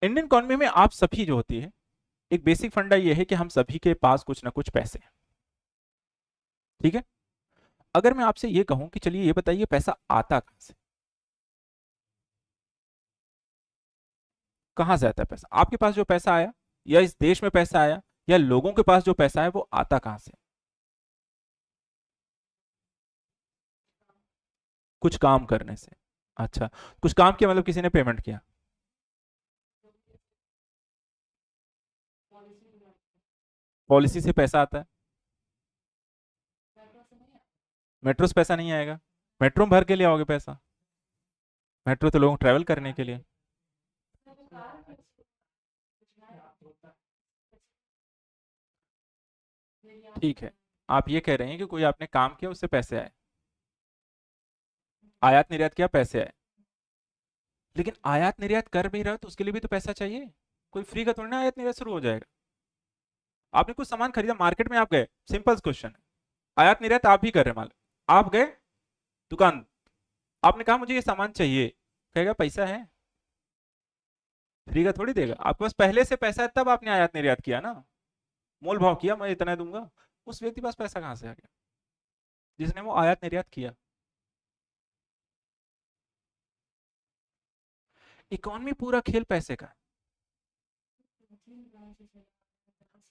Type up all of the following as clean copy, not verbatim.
Indian economy में आप सभी जो होती है, एक बेसिक फंडा ये है कि हम सभी के पास कुछ ना कुछ पैसे हैं, ठीक है। अगर मैं आपसे ये कहूं कि चलिए ये बताइए पैसा आता कहां से, कहां से आता है पैसा? आपके पास जो पैसा आया, या इस देश में पैसा आया, या लोगों के पास जो पैसा है वो आता कहां से? कुछ काम करने से। अच्छा, कुछ काम किया मतलब किसी ने पेमेंट किया। पॉलिसी से पैसा आता है। मेट्रो से पैसा नहीं आएगा। मेट्रो में भर के ले आओगे पैसा? मेट्रो तो लोग ट्रैवल करने के लिए। ठीक है, आप ये कह रहे हैं कि कोई आपने काम किया उससे पैसे आए, आयात निर्यात किया पैसे आए। लेकिन आयात निर्यात कर भी रहे हो तो उसके लिए भी तो पैसा चाहिए। कोई फ्री का थोड़ी ना आयात निर्यात शुरू हो जाएगा। आपने कुछ सामान खरीदा, मार्केट में आप गए, सिंपल क्वेश्चन है, आयात निर्यात आप भी कर रहे हैं, मान लो आप गए दुकान, आपने कहा मुझे ये सामान चाहिए, कहेगा पैसा है, फ्री का थोड़ी देगा। आपके पास पहले से पैसा है तब आपने आयात निर्यात किया ना, मोल भाव किया, मैं इतना दूंगा। उस व्यक्ति के पास पैसा कहां से आ गया जिसने वो आयात निर्यात किया? इकोनॉमी पूरा खेल पैसे का है।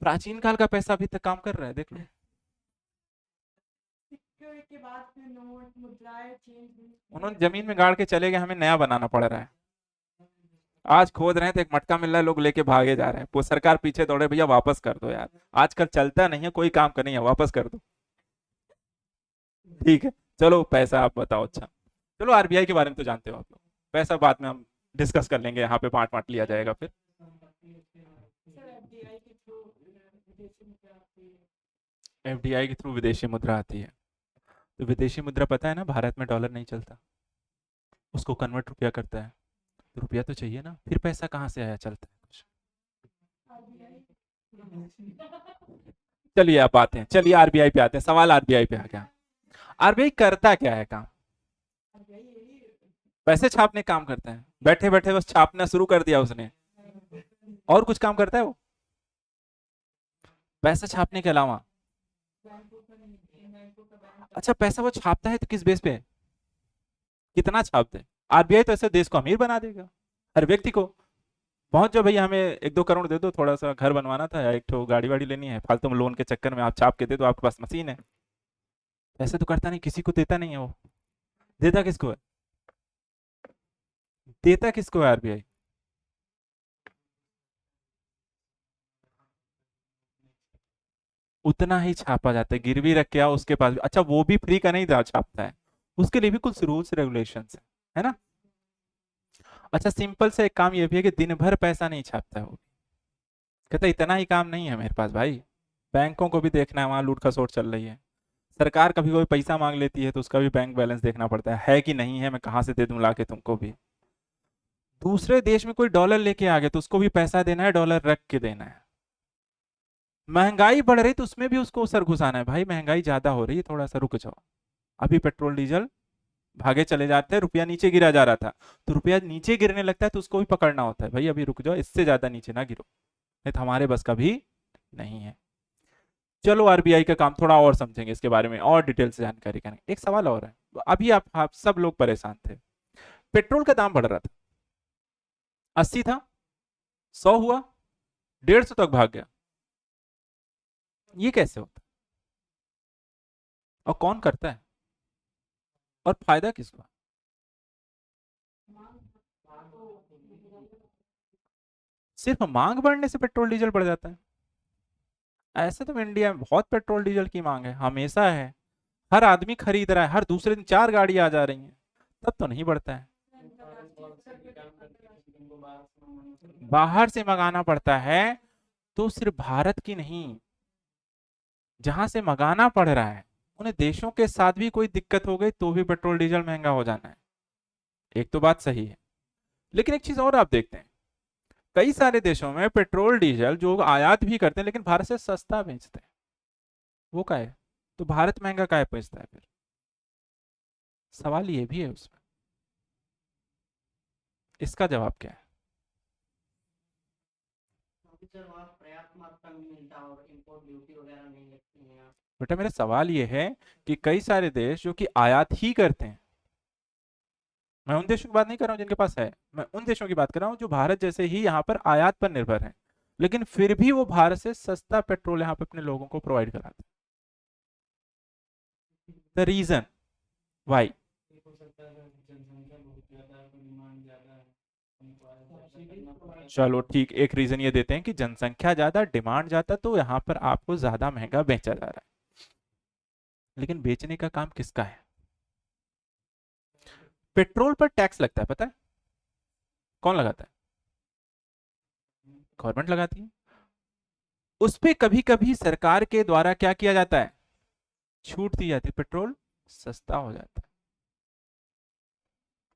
प्राचीन काल का पैसा अभी तक काम कर रहा है, देख लो। उन्होंने जमीन में गाड़ के चले गए, हमें नया बनाना पड़ रहा है। आज खोद रहे हैं तो एक मटका मिल रहा है, लोग लेके भागे जा रहे हैं, वो सरकार पीछे दौड़े, भैया वापस कर दो यार, आजकल चलता नहीं है, कोई काम का नहीं है, वापस कर दो। ठीक है, चलो पैसा आप बताओ। अच्छा, चलो आरबीआई के बारे में तो जानते हो आप लोग, पैसा बाद में हम डिस्कस कर लेंगे, यहाँ पे बांट बांट लिया जाएगा फिर। एफडीआई के थ्रू विदेशी मुद्रा आती है। तो विदेशी मुद्रा पता है ना, भारत में डॉलर नहीं चलता, उसको कन्वर्ट रुपया करता है, तो रुपया तो चाहिए ना, फिर पैसा कहाँ से आया, चलता है कुछ। चलिए आप आते हैं, चलिए आरबीआई पे आते हैं, सवाल आरबीआई पे आ गया। आरबीआई करता क्या है काम? पैसे छापने काम करता है, बैठे बैठे बस छापना शुरू कर दिया उसने, और कुछ काम करता है वो पैसा छापने के अलावा? अच्छा, पैसा वो छापता है तो किस बेस पे है, कितना छापते हैं? आरबीआई तो ऐसे देश को अमीर बना देगा, हर व्यक्ति को पहुंच जाओ भैया, हमें 1-2 करोड़ दे दो, थोड़ा सा घर बनवाना था या एक ठो गाड़ी वाड़ी लेनी है, फालतू में लोन के चक्कर में आप छाप के दे दो, आपके पास मशीन है। ऐसे तो करता नहीं, किसी को देता नहीं है वो। देता किसको है, देता किसको है आरबीआई? उतना ही छापा जाता है, गिरवी रख के आओ उसके पास भी। अच्छा, वो भी फ्री का नहीं छापता है, उसके लिए भी कुछ रूल्स रेगुलेशंस है ना। अच्छा, सिंपल से एक काम ये भी है कि दिन भर पैसा नहीं छापता है वो, कहता इतना ही काम नहीं है मेरे पास भाई, बैंकों को भी देखना है, वहां लूट खसोट चल रही है, सरकार कभी कोई पैसा मांग लेती है तो उसका भी बैंक बैलेंस देखना पड़ता है कि नहीं है, मैं कहाँ से दे दूं लाके तुमको भी। दूसरे देश में कोई डॉलर लेके आ गया तो उसको भी पैसा देना है, डॉलर रख के देना है। महंगाई बढ़ रही तो उसमें भी उसको सर घुसाना है, भाई महंगाई ज्यादा हो रही है, थोड़ा सा रुक जाओ। अभी पेट्रोल डीजल भागे चले जाते हैं, रुपया नीचे गिरा जा रहा था, तो रुपया नीचे गिरने लगता है तो उसको भी पकड़ना होता है, भाई अभी रुक जाओ, इससे ज्यादा नीचे ना गिरो, नहीं तो हमारे बस का भी नहीं है। चलो आरबीआई का काम थोड़ा और समझेंगे, इसके बारे में और डिटेल से जानकारी करेंगे। एक सवाल और है, अभी आप सब लोग परेशान थे, पेट्रोल का दाम बढ़ रहा था, 80 था, 100 हुआ, 150 तक भाग गया, ये कैसे होता है और कौन करता है, और फायदा किसको? सिर्फ मांग बढ़ने से पेट्रोल डीजल बढ़ जाता है? ऐसे तो इंडिया में बहुत पेट्रोल डीजल की मांग है, हमेशा है, हर आदमी खरीद रहा है, हर दूसरे दिन 4 गाड़ी आ जा रही हैं, तब तो नहीं बढ़ता है। बाहर से मंगाना पड़ता है, तो सिर्फ भारत की नहीं, जहां से मंगाना पड़ रहा है उन्हें देशों के साथ भी कोई दिक्कत हो गई तो भी पेट्रोल डीजल महंगा हो जाना है। एक तो बात सही है, लेकिन एक चीज और आप देखते हैं, कई सारे देशों में पेट्रोल डीजल जो आयात भी करते हैं लेकिन भारत से सस्ता बेचते हैं, वो का है, तो भारत महंगा का है बेचता है फिर? सवाल ये भी है उसमें, इसका जवाब क्या है? सर वहाँ पर्याप्त मात्रा में मिलता है और इम्पोर्ट ड्यूटी वगैरह नहीं लगती है यहाँ। बेटा मेरा सवाल ये है कि कई सारे देश जो कि आयात ही करते हैं, मैं उन देशों की बात नहीं कर रहा हूँ जिनके पास है, मैं उन देशों की बात कर रहा हूँ जो भारत जैसे ही यहाँ पर आयात पर निर्भर है, लेकिन फिर भी वो भारत से सस्ता पेट्रोल यहाँ पे अपने लोगों को प्रोवाइड कराते हैं। The reason why? ये हो सकता है जनसंख्या बहुत ज़्यादा है, तो डिमांड ज़्यादा है, हमको ज़्यादा करना पड़ता है। चलो ठीक, एक रीजन ये देते हैं कि जनसंख्या ज्यादा, डिमांड ज्यादा, तो यहाँ पर आपको ज्यादा महंगा बेचा जा रहा है। लेकिन बेचने का काम किसका है? पेट्रोल पर टैक्स लगता है, पता है कौन लगाता है? गवर्नमेंट लगाती है। उस पे कभी कभी सरकार के द्वारा क्या किया जाता है? छूट दी जाती है, पेट्रोल सस्ता हो जाता है।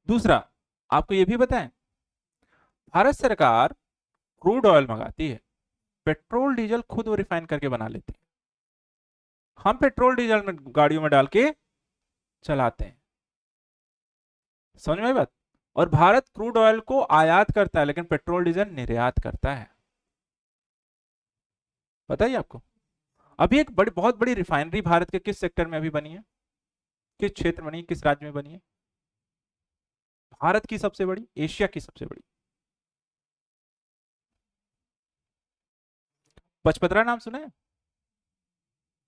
दूसरा, आपको यह भी पता है भारत सरकार क्रूड ऑयल मंगाती है, पेट्रोल डीजल खुद वो रिफाइन करके बना लेती है, हम पेट्रोल डीजल में गाड़ियों में डाल के चलाते हैं। समझ में आई बात? और भारत क्रूड ऑयल को आयात करता है लेकिन पेट्रोल डीजल निर्यात करता है। पता ही आपको? अभी एक बड़ी बहुत बड़ी रिफाइनरी भारत के किस सेक्टर में अभी बनी है? किस क्षेत्र में बनी है, किस राज्य में बनी है? भारत की सबसे बड़ी, एशिया की सबसे बड़ी। पचपदरा नाम सुना है?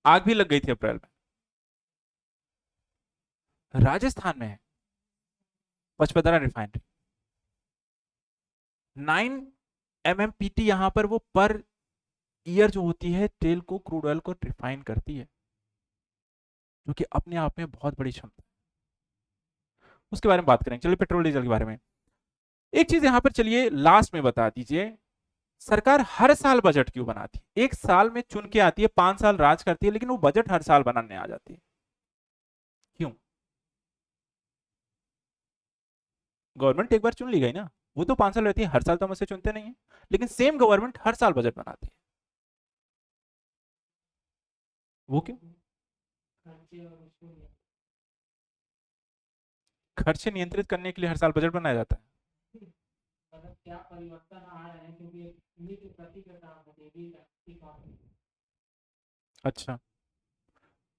आग भी लग गई थी अप्रैल में, राजस्थान में है पचपदरा रिफाइनरी। 9 MMPT यहां पर वो पर ईयर जो होती है तेल को, क्रूड ऑयल को रिफाइन करती है, जो कि अपने आप में बहुत बड़ी क्षमता है। उसके बारे में बात करेंगे, चलिए पेट्रोल डीजल के बारे में एक चीज यहां पर चलिए लास्ट में बता दीजिए। सरकार हर साल बजट क्यों बनाती है? एक साल में चुन के आती है, 5 साल राज करती है, लेकिन वो बजट हर साल बनाने आ जाती है, क्यों? गवर्नमेंट एक बार चुन ली गई ना, वो तो 5 साल रहती है, हर साल तो हम उसे चुनते नहीं है, लेकिन सेम गवर्नमेंट हर साल बजट बनाती है, वो क्यों? खर्चे और उसको खर्चे नियंत्रित करने के लिए हर साल बजट बनाया जाता है। मतलब क्या परिवर्तन आ रहे हैं, क्योंकि इन्हीं के प्रति का काम है, देवी का अच्छा,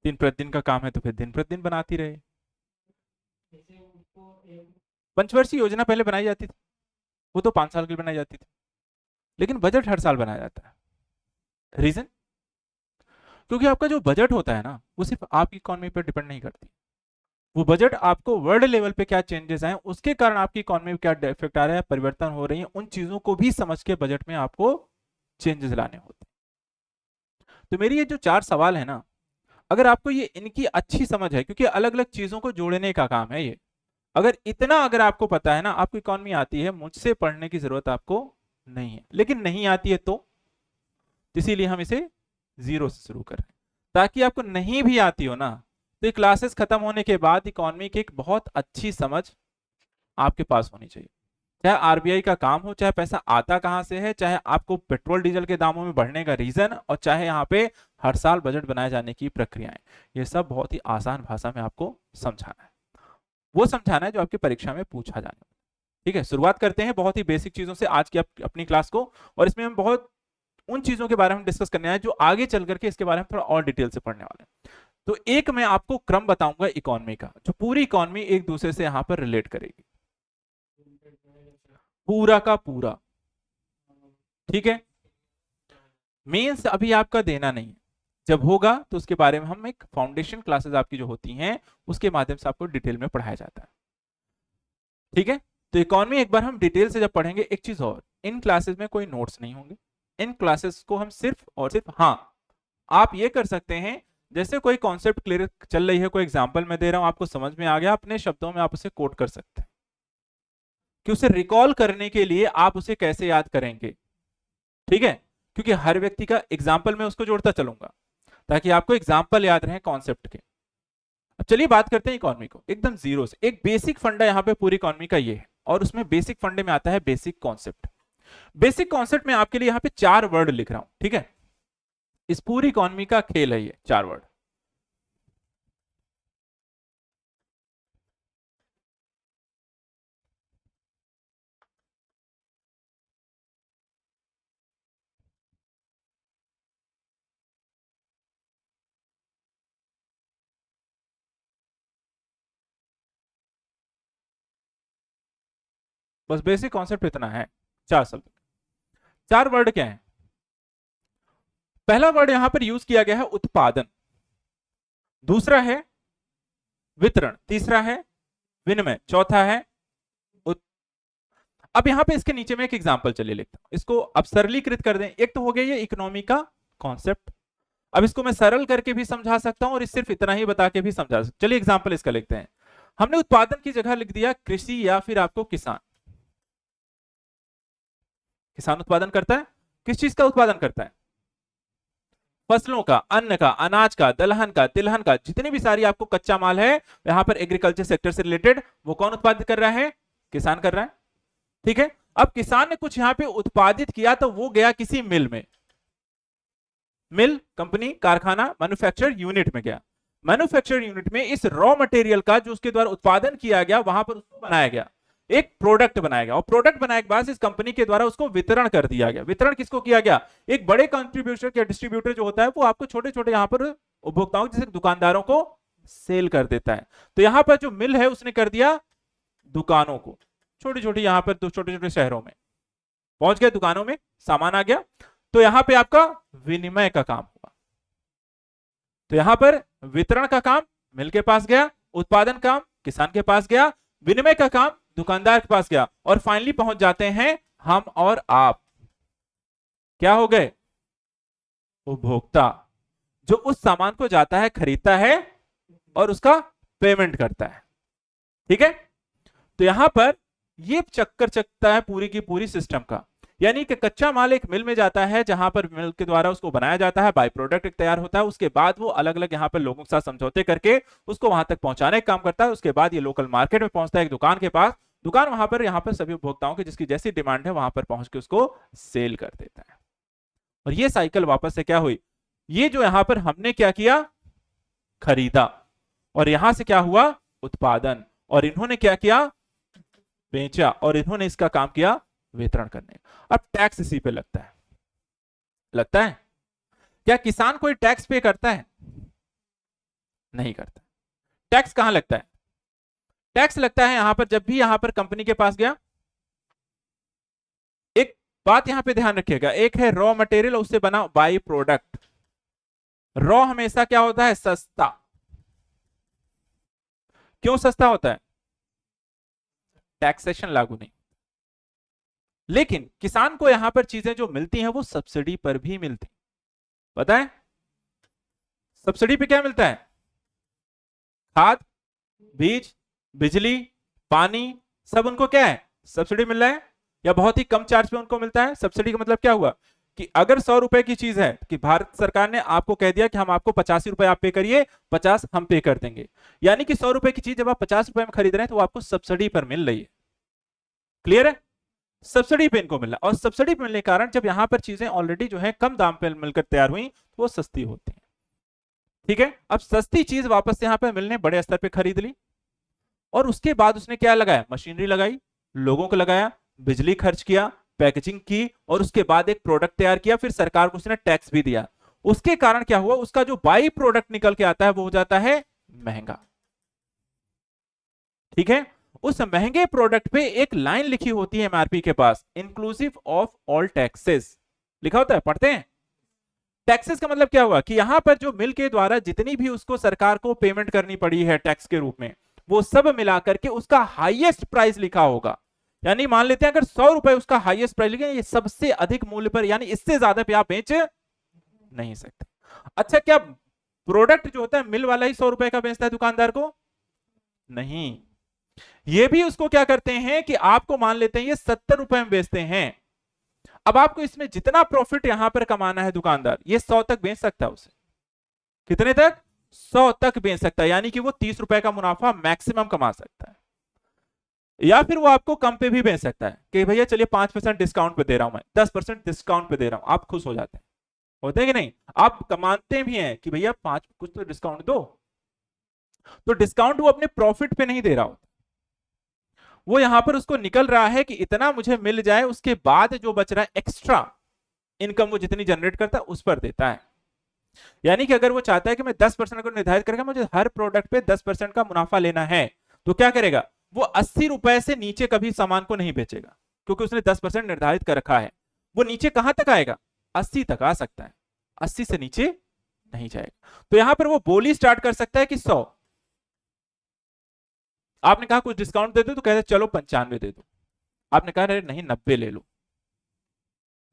दिन प्रतिदिन का काम है तो फिर दिन प्रतिदिन बनाती रहे। जैसे उसको एक पंचवर्षीय योजना पहले बनाई जाती थी, वो तो 5 साल के लिए बनाई जाती थी, लेकिन बजट हर साल बनाया जाता है। रीजन? क्योंकि आपका जो बजट होता है ना, वो सिर्फ आपकी इकोनॉमी पर डिपेंड नहीं करती, वो बजट आपको वर्ल्ड लेवल पे क्या चेंजेस आए, उसके कारण आपकी इकोनॉमी में क्या इफेक्ट आ रहा है, परिवर्तन हो रही है, उन चीजों को भी समझ के बजट में आपको चेंजेस लाने होते हैं। तो मेरी ये जो 4 सवाल है ना, अगर आपको ये इनकी अच्छी समझ है, क्योंकि अलग अलग चीजों को जोड़ने का काम है ये, अगर इतना अगर आपको पता है ना, आपको इकोनॉमी आती है, मुझसे पढ़ने की जरूरत आपको नहीं है, लेकिन नहीं आती है तो इसीलिए हम इसे जीरो से शुरू कर रहे हैं, ताकि आपको नहीं भी आती हो ना, तो ये क्लासेस खत्म होने के बाद इकोनॉमी की एक बहुत अच्छी समझ आपके पास होनी चाहिए। चाहे आरबीआई का काम हो, चाहे पैसा आता कहां से है, चाहे आपको पेट्रोल डीजल के दामों में बढ़ने का रीजन, और चाहे यहाँ पे हर साल बजट बनाए जाने की प्रक्रियाएं, ये सब बहुत ही आसान भाषा में आपको समझाना है, वो समझाना है जो आपकी परीक्षा में पूछा जाने वाला है। ठीक है, शुरुआत करते हैं बहुत ही बेसिक चीजों से आज की अपनी क्लास को, और इसमें हम बहुत उन चीजों के बारे में डिस्कस करने आए जो आगे चल करके इसके बारे में थोड़ा और डिटेल से पढ़ने वाले हैं। तो एक मैं आपको क्रम बताऊंगा इकोनॉमी का, जो पूरी इकोनॉमी एक दूसरे से यहां पर रिलेट करेगी, पूरा का पूरा। ठीक है, मेंस अभी आपका देना नहीं है, जब होगा तो उसके बारे में हम एक फाउंडेशन क्लासेस आपकी जो होती हैं उसके माध्यम से आपको डिटेल में पढ़ाया जाता है। ठीक है, तो इकोनॉमी एक बार हम डिटेल से जब पढ़ेंगे, एक चीज और, इन क्लासेस में कोई नोट्स नहीं होंगे, इन क्लासेस को हम सिर्फ और सिर्फ, हाँ आप ये कर सकते हैं, जैसे कोई कॉन्सेप्ट क्लियर चल रही है, कोई एग्जांपल मैं दे रहा हूं, आपको समझ में आ गया, अपने शब्दों में आप उसे कोट कर सकते हैं, कि उसे रिकॉल करने के लिए आप उसे कैसे याद करेंगे। ठीक है, क्योंकि हर व्यक्ति का एग्जाम्पल मैं उसको जोड़ता चलूंगा, ताकि आपको एग्जाम्पल याद रहे कॉन्सेप्ट के। अब चलिए बात करते हैं इकोनॉमी को एकदम जीरो से, एक बेसिक फंडा यहाँ पे पूरी इकोनॉमी का ये है, और उसमें बेसिक फंडे में आता है बेसिक कॉन्सेप्ट। बेसिक कॉन्सेप्ट में आपके लिए यहाँ पे 4 वर्ड लिख रहा हूं, ठीक है, इस पूरी इकोनॉमी का खेल है ये 4 वर्ड। बस बेसिक कॉन्सेप्ट इतना है। 4 शब्द, 4 वर्ड क्या है? पहला वर्ड यहां पर यूज किया गया है उत्पादन, दूसरा है वितरण, तीसरा है विनिमय, चौथा है अब यहां पे इसके नीचे में एक एग्जांपल चलिए लिखता हूं, इसको अब सरलीकृत कर दें। एक तो हो गया ये इकोनॉमी का कॉन्सेप्ट, अब इसको मैं सरल करके भी समझा सकता हूं और इस सिर्फ इतना ही बता के भी समझा सकता हूं। चलिए एग्जांपल इसका लिखते हैं। हमने उत्पादन की जगह लिख दिया कृषि या फिर आपको किसान। किसान उत्पादन करता है, किस चीज का उत्पादन करता है? फसलों का, अन्न का, अनाज का, दलहन का, तिलहन का, जितनी भी सारी आपको कच्चा माल है यहां पर एग्रीकल्चर सेक्टर से रिलेटेड, वो कौन उत्पादित कर रहा है? किसान कर रहा है। ठीक है, अब किसान ने कुछ यहां पे उत्पादित किया तो वो गया किसी मिल में, मिल, कंपनी, कारखाना, मैन्युफैक्चर यूनिट में गया। मैन्युफैक्चर यूनिट में इस रॉ मटेरियल का जो उसके द्वारा उत्पादन किया गया वहां पर उसको बनाया गया, एक प्रोडक्ट बनाया गया, और प्रोडक्ट बनाने के बाद इस कंपनी के द्वारा उसको वितरण कर दिया गया। वितरण किसको किया गया? एक बड़े कंट्रीब्यूटर या डिस्ट्रीब्यूटर जो होता है वो आपको छोटे छोटे यहां पर उपभोक्ताओं जैसे दुकानदारों को सेल कर देता है। तो यहां पर जो मिल है उसने कर दिया दुकानों को, छोटी छोटी यहां पर छोटे छोटे शहरों में पहुंच गया, दुकानों में सामान आ गया, तो यहां पे आपका विनिमय का काम हुआ। तो यहां पर वितरण का काम मिल के पास गया, उत्पादन काम किसान के पास गया, विनिमय का काम दुकानदार के पास गया, और फाइनली पहुंच जाते हैं हम और आप, क्या हो गए? उपभोक्ता, जो उस सामान को जाता है, खरीदता है और उसका पेमेंट करता है। ठीक है, तो यहां पर ये चक्कर चलता है पूरी की पूरी सिस्टम का, यानी कि कच्चा माल एक मिल में जाता है जहां पर मिल के द्वारा उसको बनाया जाता है, बाय प्रोडक्ट एक तैयार होता है, उसके बाद वो अलग अलग यहां पर लोगों के साथ समझौते करके उसको वहां तक पहुंचाने का काम करता है। उसके बाद ये लोकल मार्केट में पहुंचता है एक दुकान के पास, दुकान वहां पर यहां पर सभी उपभोक्ताओं की जिसकी जैसी डिमांड है वहां पर पहुंच के उसको सेल कर देता है। और ये साइकिल वापस से क्या हुई? ये जो यहां पर हमने क्या किया? खरीदा, और यहां से क्या हुआ? उत्पादन, और इन्होंने क्या किया? बेचा, और इन्होंने इसका काम किया वितरण करने। अब टैक्स इसी पे लगता है, लगता है? क्या किसान कोई टैक्स पे करता है? नहीं करता। टैक्स कहां लगता है? टैक्स लगता है यहां पर जब भी यहां पर कंपनी के पास गया। एक बात यहां पे ध्यान रखिएगा, एक है रॉ मटेरियल, उससे बना बाई प्रोडक्ट। रॉ हमेशा क्या होता है? सस्ता। क्यों सस्ता होता है? टैक्सेशन लागू नहीं। लेकिन किसान को यहां पर चीजें जो मिलती हैं वो सब्सिडी पर भी मिलती, पता है? सब्सिडी पे क्या मिलता है? खाद, बीज, बिजली, पानी, सब उनको क्या है? सब्सिडी मिल रहा है, या बहुत ही कम चार्ज पे उनको मिलता है। सब्सिडी का मतलब क्या हुआ कि अगर 100 रुपए की चीज है कि भारत सरकार ने आपको कह दिया कि हम आपको 85 रुपए आप पे करिए, 50 हम पे कर देंगे, यानी कि 100 रुपए की चीज जब आप 50 रुपए में खरीद रहे हैं तो वो आपको सब्सिडी पर मिल रही है। क्लियर है? सब्सिडी पे इनको मिल रहा है, और सब्सिडी पे मिलने के कारण जब यहां पर चीजें ऑलरेडी जो है कम दाम पे मिलकर तैयार हुई तो वो सस्ती होती है। ठीक है, अब सस्ती चीज वापस से यहां पे मिलने बड़े स्तर पे खरीद ली, और उसके बाद उसने क्या लगाया? मशीनरी लगाई, लोगों को लगाया, बिजली खर्च किया, पैकेजिंग की, और उसके बाद एक प्रोडक्ट तैयार किया, फिर सरकार को उसने टैक्स भी दिया। उसके कारण क्या हुआ? उसका जो बाई प्रोडक्ट निकल के आता है वो हो जाता है महंगा। ठीक है, उस महंगे प्रोडक्ट पे एक लाइन लिखी होती है एमआरपी के पास, इंक्लूसिव ऑफ ऑल टैक्सेस लिखा होता है, पढ़ते हैं? टैक्सेस का मतलब क्या हुआ कि यहां पर जो मिल के द्वारा जितनी भी उसको सरकार को पेमेंट करनी पड़ी है टैक्स के रूप में, वो सब मिलाकर के उसका हाईएस्ट प्राइस लिखा होगा। यानी मान लेते हैं अगर 100 रुपए उसका हाईएस्ट प्राइस लिखे, ये सबसे अधिक मूल्य पर, यानी इससे ज्यादा पे आप बेच नहीं सकते। अच्छा, क्या प्रोडक्ट जो होता है मिल वाला ही 100 रुपए का बेचता है दुकानदार को? नहीं, ये भी उसको क्या करते हैं कि आपको मान लेते हैं ये 70 रुपए में बेचते हैं। अब आपको इसमें जितना प्रॉफिट यहां पर कमाना है दुकानदार ये 100 तक बेच सकता है उसे। कितने तक? 100 तक बेच सकता है, यानी कि वो 30 रुपए का मुनाफा मैक्सिमम कमा सकता है। या फिर वो आपको कम पे भी बेच सकता है कि भैया चलिए 5% डिस्काउंट पे दे रहा हूं, मैं 10% डिस्काउंट पे दे रहा हूं, आप खुश हो जाते हैं, होते हैं कि नहीं? आप कमाते भी हैं कि भैया 5 कुछ तो डिस्काउंट दो, तो डिस्काउंट वो अपने प्रॉफिट पे नहीं दे रहा होता, वो यहां पर उसको निकल रहा है कि इतना मुझे मिल जाए, उसके बाद जो बच रहा है एक्स्ट्रा इनकम वो जितनी जनरेट करता है उस पर देता है। यानी कि अगर वो चाहता है कि मैं 10% को निर्धारित करके मुझे हर प्रोडक्ट पे 10% का मुनाफा लेना है, तो क्या करेगा? वो 80 रुपए से नीचे कभी सामान को नहीं बेचेगा, क्योंकि उसने 10% निर्धारित कर रखा है। वो नीचे कहां तक आएगा? 80 तक आ सकता है, 80 से नीचे नहीं जाएगा। तो यहां पर वो बोली स्टार्ट कर सकता है कि 100। आपने कहा कुछ डिस्काउंट दे दो, तो कहते चलो 95 दे दो। आपने कहा अरे नहीं 90 ले लो।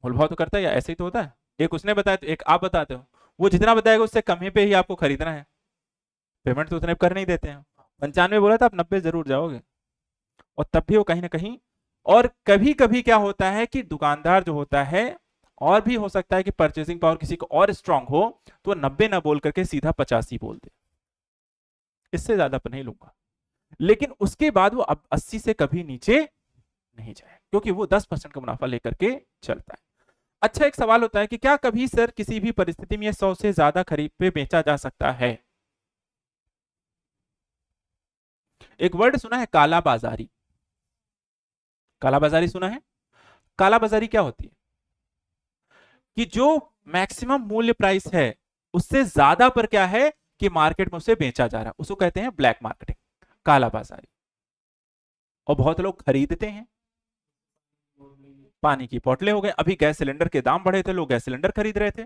मोलभाव तो करता है या ऐसे ही तो होता है? एक उसने बताया तो एक आप बताते हो। वो जितना बताएगा उससे कम ही पे ही आपको खरीदना है, पेमेंट तो उतने कर नहीं देते हैं। 95 बोला था, आप 90 जरूर जाओगे। और तब भी वो कहीं ना कहीं, और कभी कभी क्या होता है कि दुकानदार जो होता है, और भी हो सकता है कि परचेसिंग पावर किसी को और स्ट्रांग हो, तो 90 ना बोल करके सीधा 85 बोल दे, इससे ज्यादा पर नहीं लूंगा। लेकिन उसके बाद वो अब 80 से कभी नीचे नहीं जाए, क्योंकि वो 10% का मुनाफा लेकर के चलता है। अच्छा, एक सवाल होता है कि क्या कभी सर किसी भी परिस्थिति में 100 से ज्यादा खरीद पे बेचा जा सकता है? एक वर्ड सुना है काला बाजारी? काला बाजारी सुना है? काला बाजारी क्या होती है? कि जो मैक्सिमम मूल्य प्राइस है उससे ज्यादा पर क्या है कि मार्केट में उसे बेचा जा रहा है, उसको कहते हैं ब्लैक मार्केटिंग, काला बाजारी। और बहुत लोग खरीदते हैं। पानी की बोतलें हो गए, अभी गैस सिलेंडर के दाम बढ़े थे, लोग गैस सिलेंडर खरीद रहे थे।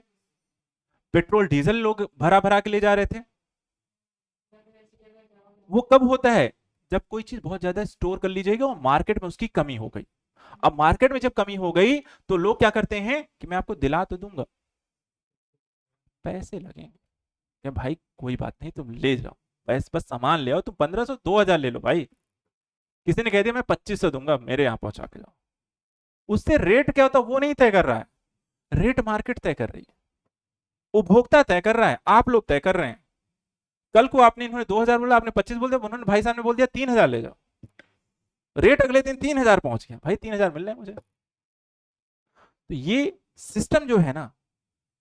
पेट्रोल डीजल लोग भरा भरा के ले जा रहे थे। वो कब होता है? जब कोई चीज बहुत ज्यादा स्टोर कर ली जाएगी और मार्केट में उसकी कमी हो गई। अब मार्केट में जब कमी हो गई तो लोग क्या करते हैं कि मैं आपको दिला तो दूंगा, पैसे लगेंगे क्या भाई, कोई बात नहीं तुम ले जाओ, बस बस सामान ले आओ, तुम 1500 2000 ले लो भाई। किसी ने कह दिया मैं 2500 दूंगा, मेरे यहां पहुंचा के जाओ। उससे रेट क्या होता वो नहीं तय कर रहा है, रेट मार्केट तय कर रही है, उपभोक्ता तय कर रहा है, आप लोग तय कर रहे हैं। कल को आपने इन्होंने 2000 बोला, आपने 25 बोल दिया, उन्होंने भाई साहब ने बोल दिया 3000 ले जाओ, रेट अगले दिन 3000 पहुंच गया, भाई 3000 मिल रहे हैं मुझे। तो ये सिस्टम जो है ना,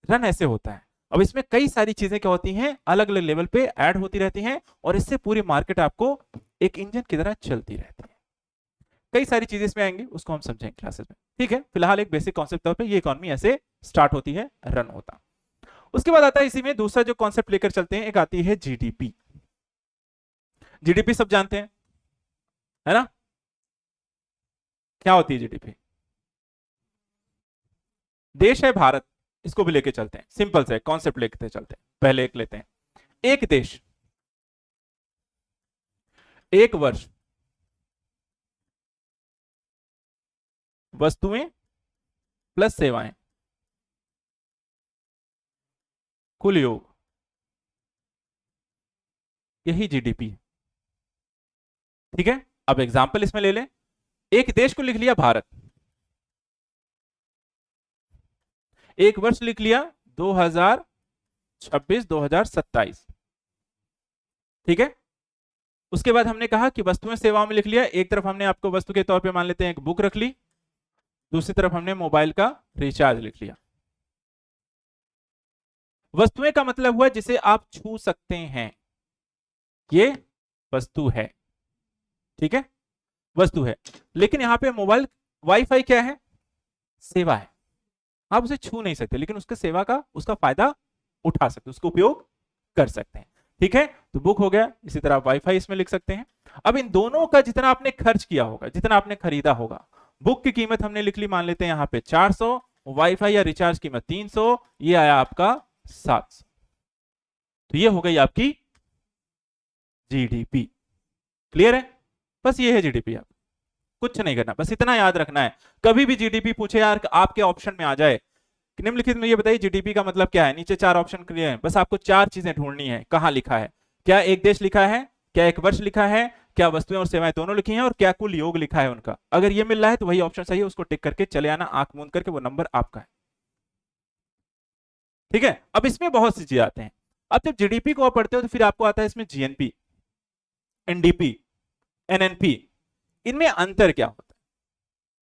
रन ऐसे होता है। अब इसमें कई सारी चीजें क्या होती हैं, अलग अलग लेवल पे ऐड होती रहती हैं, और इससे पूरी मार्केट आपको एक इंजन की तरह चलती रहती है। कई सारी चीजें इसमें आएंगी, उसको हम समझेंगे क्लासेस में, ठीक है। फिलहाल एक बेसिक कॉन्सेप्ट तौर पे ये इकोनॉमी ऐसे स्टार्ट होती है, रन होता। उसके बाद आता है इसी में दूसरा जो कॉन्सेप्ट लेकर चलते हैं, एक आती है जीडीपी। जीडीपी सब जानते हैं, है ना? क्या होती है जीडीपी? देश है भारत, इसको भी लेके चलते हैं, सिंपल से कॉन्सेप्ट लेके चलते हैं। पहले एक लेते हैं, एक देश, एक वर्ष, वस्तुएं प्लस सेवाएं, कुल योग, यही जीडीपी है, ठीक है। अब एग्जांपल इसमें ले लें, एक देश को लिख लिया भारत, एक वर्ष लिख लिया 2026 2027, ठीक है। उसके बाद हमने कहा कि वस्तुएं सेवाओं में लिख लिया, एक तरफ हमने आपको वस्तु के तौर पे मान लेते हैं एक बुक रख ली, दूसरी तरफ हमने मोबाइल का रिचार्ज लिख लिया। वस्तुएं का मतलब हुआ जिसे आप छू सकते हैं, ये वस्तु है, ठीक है, वस्तु है। लेकिन यहां पे मोबाइल वाईफाई क्या है? सेवा है। आप उसे छू नहीं सकते, लेकिन उसके सेवा का, उसका फायदा उठा सकते, उसको उपयोग कर सकते हैं, ठीक है। तो बुक हो गया, इसी तरह आप वाईफाई इसमें लिख सकते हैं। अब इन दोनों का जितना आपने खर्च किया होगा, जितना आपने खरीदा होगा, बुक की कीमत हमने लिख ली, मान लेते हैं यहां पे 400, वाईफाई या रिचार्ज कीमत 300, ये आया आपका 700। तो ये हो गई आपकी जीडीपी। क्लियर है? बस ये है जीडीपी। आप कुछ नहीं करना, बस इतना याद रखना है। कभी भी जीडीपी पूछे यार, आपके ऑप्शन में आ जाए निम्नलिखित में ये बताइए जीडीपी का मतलब क्या है, नीचे 4 ऑप्शन क्लियर है, बस आपको 4 चीजें ढूंढनी है। कहां लिखा है? क्या एक देश लिखा है, क्या एक वर्ष लिखा है, क्या वस्तुएं और सेवाएं दोनों लिखी हैं, और क्या कुल योग लिखा है उनका। अगर ये मिल रहा है तो वही ऑप्शन सही है, उसको टिक करके चले आना, आंख मूंद करके, वो नंबर आपका है, ठीक है। अब इसमें बहुत सी चीजें आते हैं। अब जब जीडीपी को आप पढ़ते हो तो फिर आपको आता है इसमें जीएनपी, एनडीपी, एनएनपी। इनमें अंतर क्या होता है,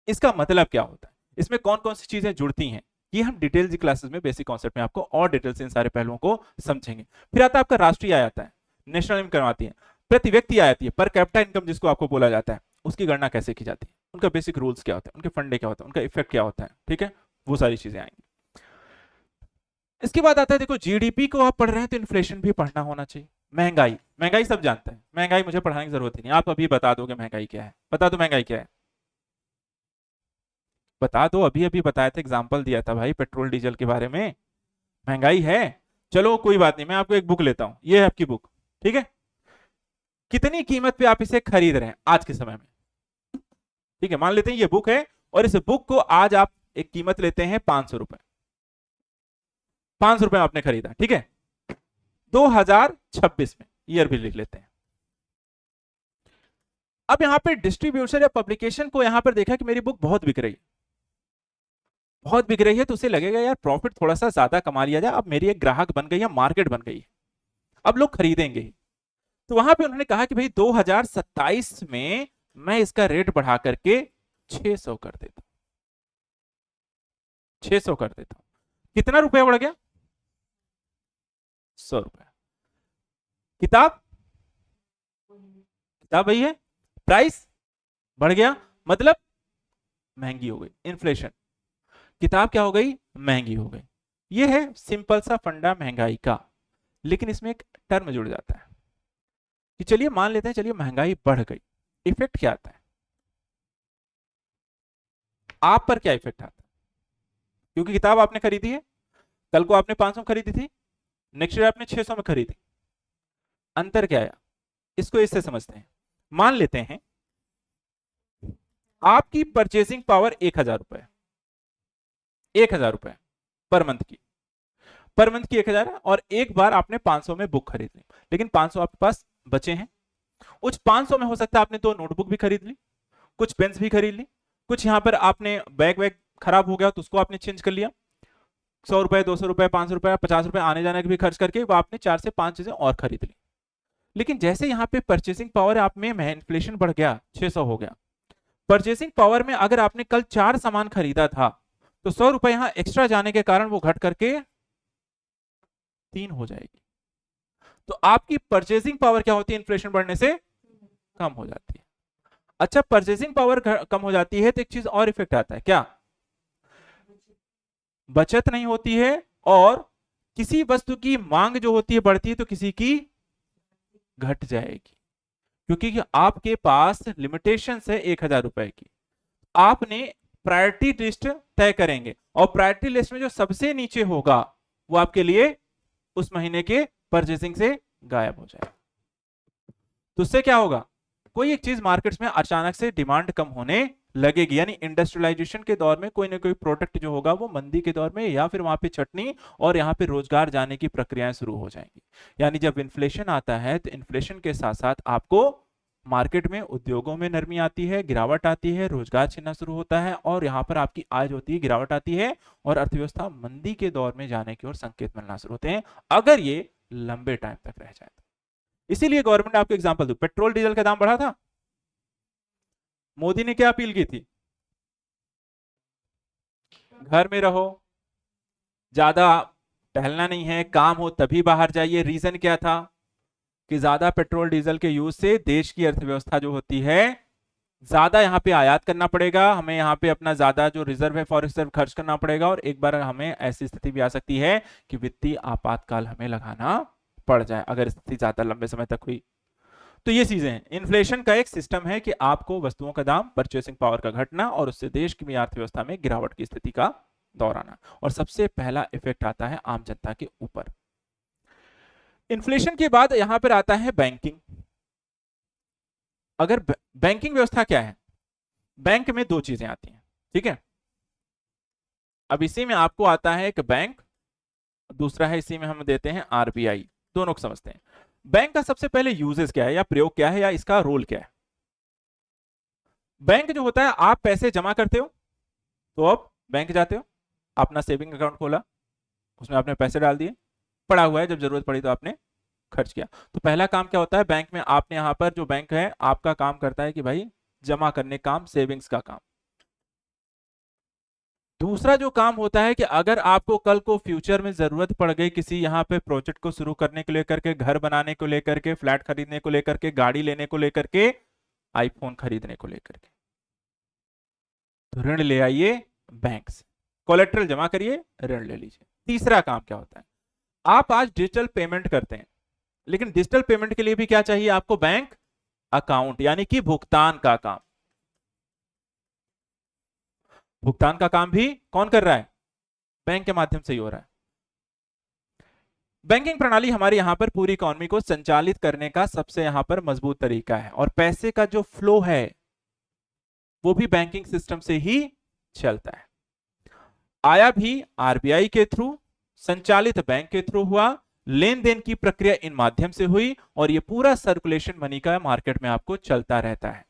इसका मतलब क्या होता है, इसमें कौन कौन सी चीजें जुड़ती हैं, ये हम डिटेल्स क्लासेस में, बेसिक कॉन्सेप्ट में आपको और डिटेल से इन सारे पहलुओं को समझेंगे। फिर आता है आपका राष्ट्रीय आय आता है, नेशनल इनकम आती है, प्रति व्यक्ति आय आती है, पर कैपिटा इनकम जिसको आपको बोला जाता है, उसकी गणना कैसे की जाती है, उनका बेसिक रूल्स क्या होता है, उनके फंडे क्या होता है, उनका इफेक्ट क्या होता है, ठीक है, वो सारी चीजें आएंगी। इसके बाद आता है, देखो जीडीपी को आप पढ़ रहे हैं तो इन्फ्लेशन भी पढ़ना होना चाहिए। महंगाई, महंगाई सब जानते हैं, महंगाई मुझे पढ़ाने की जरूरत ही नहीं, आप अभी बता दोगे महंगाई क्या है, बता दो महंगाई क्या है, बता दो, अभी अभी बताया था, एग्जाम्पल दिया था भाई पेट्रोल डीजल के बारे में, महंगाई है। चलो कोई बात नहीं, मैं आपको एक बुक लेता हूं, ये है आपकी बुक, ठीक है, कितनी कीमत पे आप इसे खरीद रहे हैं आज के समय में, ठीक है, मान लेते हैं ये बुक है, और इस बुक को आज आप एक कीमत लेते हैं 500 रुपए, 500 रुपए आपने खरीदा, ठीक है, 2026 में, ईयर भी लिख लेते हैं। अब यहां पे डिस्ट्रीब्यूशन या पब्लिकेशन को यहां पर देखा कि मेरी बुक बहुत बिक रही है, बहुत बिक रही है, तो उसे लगेगा यार प्रॉफिट थोड़ा सा ज्यादा कमा लिया जाए, अब मेरी एक ग्राहक बन गई है, मार्केट बन गई है, अब लोग खरीदेंगे ही। तो वहां पे उन्होंने कहा कि भाई 2027 में मैं इसका रेट बढ़ा करके 600 कर देता हूं, 600 कर देता हूं, कितना रुपया बढ़ गया, 100 रुपया। किताब, किताब वही है, प्राइस बढ़ गया, मतलब महंगी हो गई, इन्फ्लेशन, किताब क्या हो गई, महंगी हो गई। ये है सिंपल सा फंडा महंगाई का, लेकिन इसमें एक टर्म जुड़ जाता है कि चलिए मान लेते हैं, चलिए महंगाई बढ़ गई, इफेक्ट क्या आता है, आप पर क्या इफेक्ट आता है, क्योंकि किताब आपने खरीदी है, कल को आपने 500 में खरीदी थी, नेक्स्ट ईयर आपने 600 में खरीदी, अंतर क्या आया, इसको इससे समझते हैं। मान लेते हैं आपकी परचेसिंग पावर 1000 रुपए, 1000 रुपए पर मंथ की, पर मंथ की 1000 है, और एक बार आपने 500 में बुक खरीद ली, लेकिन 500 आपके पास बचे हैं, उस 500 में हो सकता है आपने तो नोटबुक भी खरीद ली, कुछ पेन्स भी खरीद ली, कुछ यहां पर आपने बैग वैग खराब हो गया तो उसको आपने चेंज कर लिया, 100 रुपए, 200 रुपए, 500 रुपए, 50 रुपए आने जाने के भी खर्च करके वो आपने 4 से 5 चीजें और खरीद ली। लेकिन जैसे यहाँ पे परचेसिंग पावर आप में इन्फ्लेशन बढ़ गया, 600 हो गया, परचेसिंग पावर में अगर आपने कल 4 सामान खरीदा था, तो 100 रुपए यहां एक्स्ट्रा जाने के कारण वो घट करके 3 हो जाएगी, तो आपकी परचेसिंग पावर क्या होती है, इन्फ्लेशन बढ़ने से कम हो जाती है। अच्छा, परचेसिंग पावर कम हो जाती है तो एक चीज और इफेक्ट आता है, क्या, बचत नहीं होती है, और किसी वस्तु की मांग जो होती है बढ़ती है तो किसी की घट जाएगी, क्योंकि आपके पास लिमिटेशन है 1000 रुपए की, आपने प्रायोरिटी लिस्ट तय करेंगे, और प्रायोरिटी लिस्ट में जो सबसे नीचे होगा वो आपके लिए उस महीने के परचेसिंग से गायब हो जाएगा। तो उससे क्या होगा, कोई एक चीज मार्केट्स में अचानक से डिमांड कम होने लगेगी, यानी इंडस्ट्रियलाइजेशन के दौर में कोई ना कोई प्रोडक्ट जो होगा वो मंदी के दौर में, या फिर वहां पे छटनी और यहाँ पे रोजगार जाने की प्रक्रियाएं शुरू हो जाएंगी। यानी जब इन्फ्लेशन आता है तो इन्फ्लेशन के साथ साथ आपको मार्केट में, उद्योगों में नरमी आती है, गिरावट आती है, रोजगार छिनना शुरू होता है, और यहाँ पर आपकी आय जो होती है गिरावट आती है, और अर्थव्यवस्था मंदी के दौर में जाने की ओर संकेत मिलना शुरू होते हैं, अगर ये लंबे टाइम तक रह जाए। इसीलिए गवर्नमेंट ने आपको एग्जांपल दो, पेट्रोल डीजल का दाम बढ़ा था, मोदी ने क्या अपील की थी, घर में रहो, ज्यादा टहलना नहीं है, काम हो तभी बाहर जाइए। रीजन क्या था कि ज्यादा पेट्रोल डीजल के यूज से देश की अर्थव्यवस्था जो होती है, ज्यादा यहाँ पे आयात करना पड़ेगा, हमें यहाँ पे अपना ज्यादा जो रिजर्व है फॉरेक्स रिजर्व खर्च करना पड़ेगा, और एक बार हमें ऐसी स्थिति भी आ सकती है कि वित्तीय आपातकाल हमें लगाना पड़ जाए अगर स्थिति ज्यादा लंबे समय तक हुई। तो ये चीजें हैं, इन्फ्लेशन का एक सिस्टम है कि आपको वस्तुओं का दाम, परचेसिंग पावर का घटना, और उससे देश की अर्थव्यवस्था में गिरावट की स्थिति का दौर आना, और सबसे पहला इफेक्ट आता है आम जनता के ऊपर। इन्फ्लेशन के बाद यहां पर आता है बैंकिंग। अगर बैंकिंग व्यवस्था क्या है, बैंक में दो चीजें आती हैं, ठीक है, अब इसी में आपको आता है एक बैंक, दूसरा है इसी में हम देते हैं आरबीआई, दोनों को समझते हैं। बैंक का सबसे पहले यूजेस क्या है, या प्रयोग क्या है, या इसका रोल क्या है। बैंक जो होता है, आप पैसे जमा करते हो तो अब बैंक जाते हो, अपना सेविंग अकाउंट खोला, उसमें आपने पैसे डाल दिए, पड़ा हुआ है, जब जरूरत पड़ी तो आपने खर्च किया। तो पहला काम क्या होता है बैंक में, आपने यहां पर जो बैंक है आपका काम करता है कि भाई जमा करने काम, सेविंग्स का काम। दूसरा जो काम होता है कि अगर आपको कल को फ्यूचर में जरूरत पड़ गई किसी यहाँ पे प्रोजेक्ट को शुरू करने को लेकर के, घर बनाने को लेकर के, फ्लैट खरीदने को लेकर के, गाड़ी लेने को लेकर के, आईफोन खरीदने को लेकर के, तो ऋण ले आइए बैंक से, कोलेट्रल जमा करिए, ऋण ले लीजिए। तीसरा काम क्या होता है, आप आज डिजिटल पेमेंट करते हैं, लेकिन डिजिटल पेमेंट के लिए भी क्या चाहिए आपको? बैंक अकाउंट, यानी कि भुगतान का काम। भुगतान का काम भी कौन कर रहा है? बैंक के माध्यम से ही हो रहा है। बैंकिंग प्रणाली हमारे यहां पर पूरी इकोनॉमी को संचालित करने का सबसे यहां पर मजबूत तरीका है, और पैसे का जो फ्लो है वो भी बैंकिंग सिस्टम से ही चलता है। आया भी आरबीआई के थ्रू, संचालित बैंक के थ्रू हुआ, लेन देन की प्रक्रिया इन माध्यम से हुई, और ये पूरा सर्कुलेशन मनी का मार्केट में आपको चलता रहता है।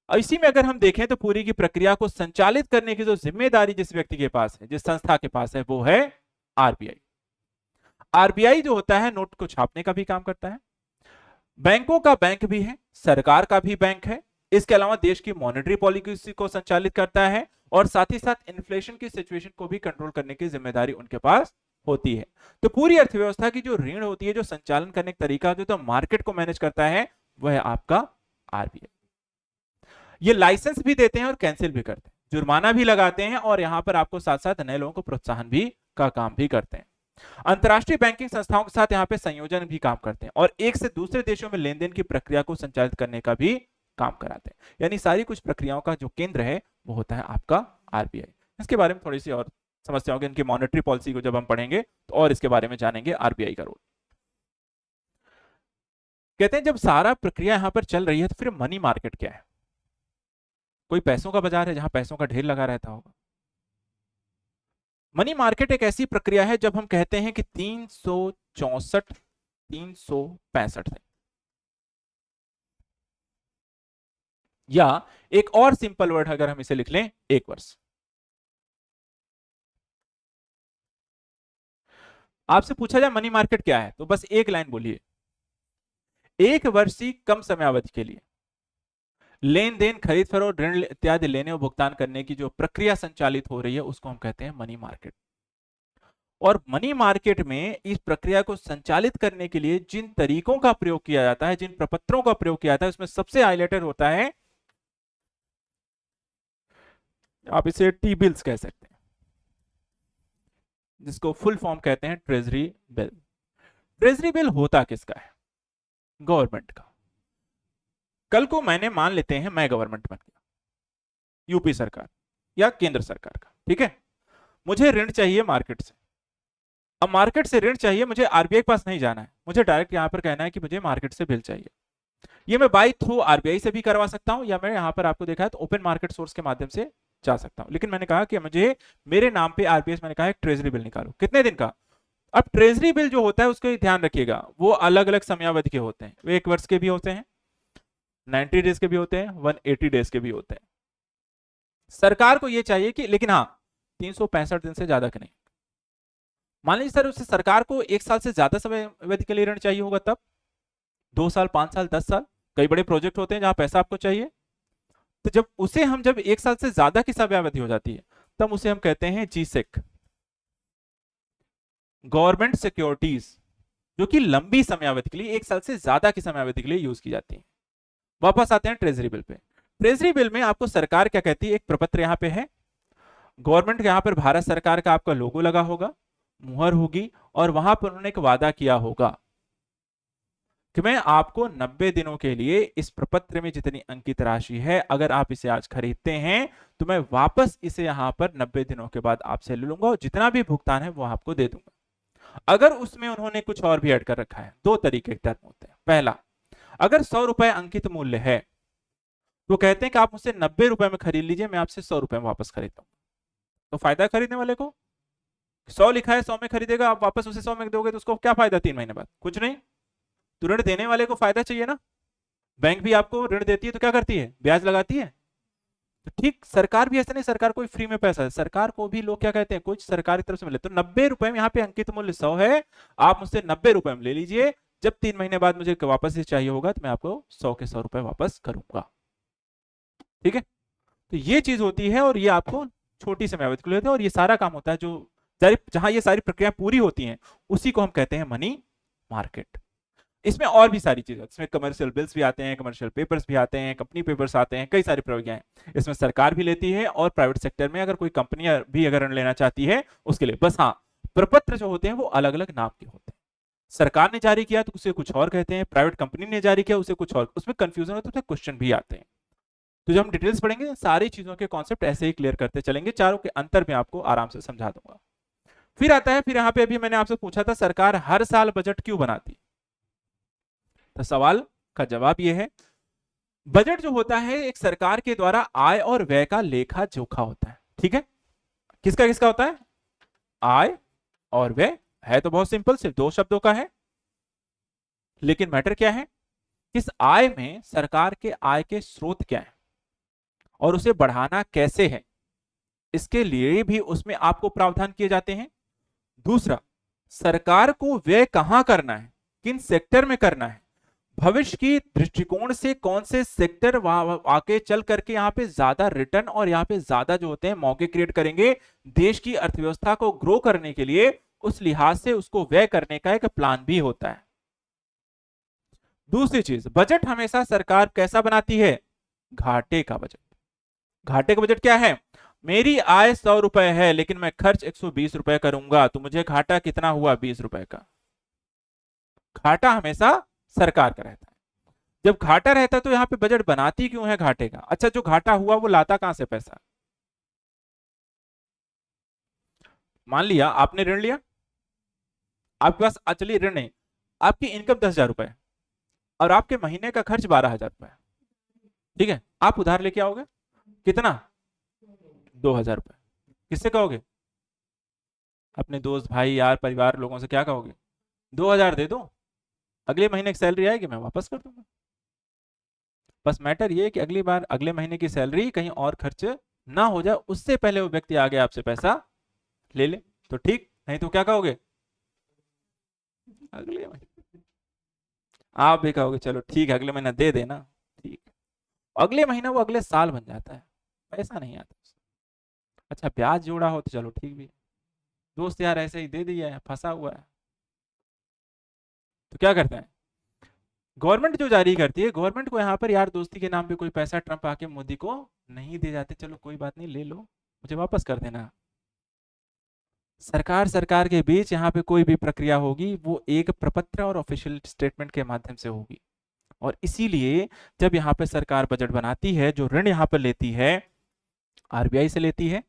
इसी में अगर हम देखें तो पूरी की प्रक्रिया को संचालित करने की जो जिम्मेदारी जिस व्यक्ति के पास है, जिस संस्था के पास है, वो है आरबीआई। आरबीआई जो होता है नोट को छापने का भी काम करता है, बैंकों का बैंक भी है, सरकार का भी बैंक है, इसके अलावा देश की मॉनेटरी पॉलिसी को संचालित करता है, और साथ ही साथ इन्फ्लेशन की सिचुएशन को भी कंट्रोल करने की जिम्मेदारी उनके पास होती है। तो पूरी अर्थव्यवस्था की जो ऋण होती है, जो संचालन करने का तरीका, जो तो मार्केट को मैनेज करता है, वह है आपका आरबीआई। ये लाइसेंस भी देते हैं और कैंसिल भी करते हैं, जुर्माना भी लगाते हैं, और यहां पर आपको साथ साथ नए लोगों को प्रोत्साहन भी का काम भी करते हैं। अंतरराष्ट्रीय बैंकिंग संस्थाओं के साथ यहाँ पे संयोजन भी काम करते हैं, और एक से दूसरे देशों में लेन देन की प्रक्रिया को संचालित करने का भी काम कराते हैं। यानी सारी कुछ प्रक्रियाओं का जो केंद्र है वो होता है आपका आरबीआई। इसके बारे में थोड़ी सी और समस्या होगी, इनकी मॉनेटरी पॉलिसी को जब हम पढ़ेंगे तो और इसके बारे में जानेंगे आरबीआई का रोल। कहते हैं जब सारा प्रक्रिया यहां पर चल रही है तो फिर मनी मार्केट क्या है? कोई पैसों का बाजार है जहां पैसों का ढेर लगा रहता होगा। मनी मार्केट एक ऐसी प्रक्रिया है जब हम कहते हैं कि 364 365 दिन, या एक और सिंपल वर्ड अगर हम इसे लिख लें, 1 वर्ष। आपसे पूछा जाए मनी मार्केट क्या है, तो बस एक लाइन बोलिए। 1 वर्ष की कम समयावधि के लिए लेन देन, खरीद फरोख्त, ऋण इत्यादि लेने और भुगतान करने की जो प्रक्रिया संचालित हो रही है उसको हम कहते हैं मनी मार्केट। और मनी मार्केट में इस प्रक्रिया को संचालित करने के लिए जिन तरीकों का प्रयोग किया जाता है, जिन प्रपत्रों का प्रयोग किया जाता है, उसमें सबसे हाईलाइटेड होता है, आप इसे टी बिल्स कह सकते हैं, जिसको फुल फॉर्म कहते हैं ट्रेजरी बिल। ट्रेजरी बिल होता किसका है? गवर्नमेंट का। कल को मैंने मान लेते हैं मैं गवर्नमेंट बन गया, यूपी सरकार या केंद्र सरकार का, ठीक है, मुझे ऋण चाहिए मार्केट से। अब मार्केट से ऋण चाहिए, मुझे आरबीआई के पास नहीं जाना है, मुझे डायरेक्ट यहां पर कहना है कि मुझे मार्केट से बिल चाहिए। ये मैं बाय थ्रू आरबीआई से भी करवा सकता हूं, या मैं यहां पर आपको देखा है तो ओपन मार्केट सोर्स के माध्यम से जा सकता हूं। लेकिन मैंने कहा कि मुझे मेरे नाम पे आरबीआई, मैंने कहा ट्रेजरी बिल निकालो, कितने दिन का? अब ट्रेजरी बिल जो होता है उसको ध्यान रखिएगा, वो अलग अलग समयावधि के होते हैं, वे 1 वर्ष के भी होते हैं, 90 डेज के भी होते हैं, 180 डेज के भी होते हैं। सरकार को ये चाहिए कि, लेकिन हाँ 365 दिन से ज्यादा के नहीं। मान लीजिए सर उससे सरकार को 1 साल से ज्यादा समय अवधि के लिए ऋण चाहिए होगा, तब 2 साल, 5 साल, 10 साल, कई बड़े प्रोजेक्ट होते हैं जहां पैसा आपको चाहिए, तो जब उसे हम जब 1 साल से ज्यादा की समयावधि हो जाती है तब उसे हम कहते हैं जीसेक, गवर्नमेंट सिक्योरिटीज, जो कि लंबी समयावधि के लिए 1 साल से ज्यादा की समयावधि के लिए यूज की जाती है। वापस आते हैं treasury bill pay. Treasury bill में आपको सरकार क्या कहती है, एक प्रपत्र यहां पे है, गवर्नमेंट के यहां पर भारत सरकार का आपका लोगो लगा होगा, मुहर होगी, और वहां पर उन्होंने एक वादा किया होगा कि मैं आपको 90 दिनों के लिए इस प्रपत्र में जितनी अंकित राशि है, अगर आप इसे आज खरीदते हैं तो मैं वापस इसे यहां पर 90 दिनों के बाद आपसे ले लूंगा, और जितना भी भुगतान है वो आपको दे दूंगा। अगर उसमें उन्होंने कुछ और भी ऐड कर रखा है, 2 तरीके के टर्म होते हैं। पहला, अगर 100 रुपए अंकित मूल्य है तो कहते हैं कि आप मुझसे 90 रुपए में खरीद लीजिए, मैं आपसे 100 रुपए में वापस खरीदता हूं। तो फायदा खरीदने वाले को, 100 लिखा है 100 में खरीदेगा, आप वापस उसे 100 में दोगे तो उसको क्या फायदा 3 महीने बाद? कुछ नहीं। तो ऋण देने वाले को फायदा चाहिए ना, बैंक भी आपको ऋण देती है तो क्या करती है, ब्याज लगाती है। तो ठीक सरकार भी ऐसा नहीं, सरकार कोई फ्री में पैसा है, सरकार को भी लोग क्या कहते हैं, कुछ सरकार की तरफ से मिले। तो 90 रुपए में यहाँ पे अंकित मूल्य 100 है, आप मुझसे 90 रुपए में ले लीजिए, जब 3 महीने बाद मुझे वापस से चाहिए होगा तो मैं आपको 100 के 100 रुपए वापस करूंगा, ठीक है। तो ये चीज होती है, और ये आपको छोटी समयावधि के लिए होता है, और ये सारा काम होता है जो जहां ये सारी प्रक्रिया पूरी होती हैं उसी को हम कहते हैं मनी मार्केट। इसमें और भी सारी चीजें, इसमें कमर्शियल बिल्स भी आते हैं, कमर्शियल पेपर्स भी आते हैं, कंपनी पेपर्स आते हैं, कई सारी प्रक्रियाएं इसमें सरकार भी लेती है, और प्राइवेट सेक्टर में अगर कोई कंपनी भी अगर ऋण लेना चाहती है उसके लिए। बस हाँ, प्रपत्र जो होते हैं वो अलग अलग नाम के होते हैं। सरकार ने जारी किया तो उसे कुछ और कहते हैं, प्राइवेट कंपनी ने जारी किया उसे कुछ और, उसमें कंफ्यूजन होता है, उसमें क्वेश्चन भी आते हैं। तो जब हम डिटेल्स पढ़ेंगे सारी चीजों के कॉन्सेप्ट ऐसे ही क्लियर करते चलेंगे, चारों के अंतर में आपको आराम से समझा दूंगा। फिर आता है, फिर यहाँ पे अभी मैंने आपसे पूछा था सरकार हर साल बजट क्यों बनाती, तो सवाल का जवाब यह है, बजट जो होता है एक सरकार के द्वारा आय और व्यय का लेखा जोखा होता है। ठीक है, किसका किसका होता है, आय और व्यय। है तो बहुत सिंपल, सिर्फ दो शब्दों का है, लेकिन मैटर क्या है, इस आय में सरकार के आय के स्रोत क्या है और उसे बढ़ाना कैसे है, इसके लिए भी उसमें आपको प्रावधान किए जाते हैं। दूसरा, सरकार को व्यय कहां करना है, किन सेक्टर में करना है, भविष्य की दृष्टिकोण से कौन से सेक्टर आके चल करके यहाँ पे ज्यादा रिटर्न और यहाँ पे ज्यादा जो होते हैं मौके क्रिएट करेंगे देश की अर्थव्यवस्था को ग्रो करने के लिए, उस लिहाज से उसको व्यय करने का एक प्लान भी होता है। दूसरी चीज, बजट हमेशा सरकार कैसा बनाती है, घाटे का बजट। घाटे का बजट क्या है, मेरी आय 100 रुपए है लेकिन मैं खर्च 120 रुपए करूंगा तो मुझे घाटा कितना हुआ, 20 रुपए का। घाटा हमेशा सरकार का रहता है। जब घाटा रहता है तो यहां पे बजट बनाती क्यों है घाटे का, अच्छा जो घाटा हुआ वो लाता कहां से पैसा, मान लिया आपने ऋण लिया, आपके पास अचली ऋण है, आपकी इनकम 10,000 रुपए और आपके महीने का खर्च 12,000 रुपए, ठीक है, आप उधार लेके आओगे कितना, 2,000 रुपए। किससे कहोगे, अपने दोस्त भाई यार परिवार लोगों से क्या कहोगे, 2,000 दे दो, अगले महीने की सैलरी आएगी मैं वापस कर दूंगा। बस मैटर ये है कि अगली बार अगले महीने की सैलरी कहीं और खर्च ना हो जाए, उससे पहले वो व्यक्ति आगे आपसे पैसा ले ले तो ठीक, नहीं तो क्या कहोगे, अगले महीने। आप भी कहोगे चलो ठीक है अगले महीना दे देना, ठीक, अगले महीना वो अगले साल बन जाता है, पैसा नहीं आता। अच्छा ब्याज जोड़ा हो तो चलो ठीक भी, दोस्त यार ऐसे ही दे दिया है, फंसा हुआ है, तो क्या करते हैं, गवर्नमेंट जो जारी करती है, गवर्नमेंट को यहाँ पर यार दोस्ती के नाम पे कोई पैसा ट्रंप आके मोदी को नहीं दे जाते, चलो कोई बात नहीं ले लो मुझे वापस कर देना। सरकार सरकार के बीच यहाँ पे कोई भी प्रक्रिया होगी वो एक प्रपत्र और ऑफिशियल स्टेटमेंट के माध्यम से होगी, और इसीलिए जब यहाँ पे सरकार बजट बनाती है, जो ऋण यहाँ पर लेती है आरबीआई से लेती है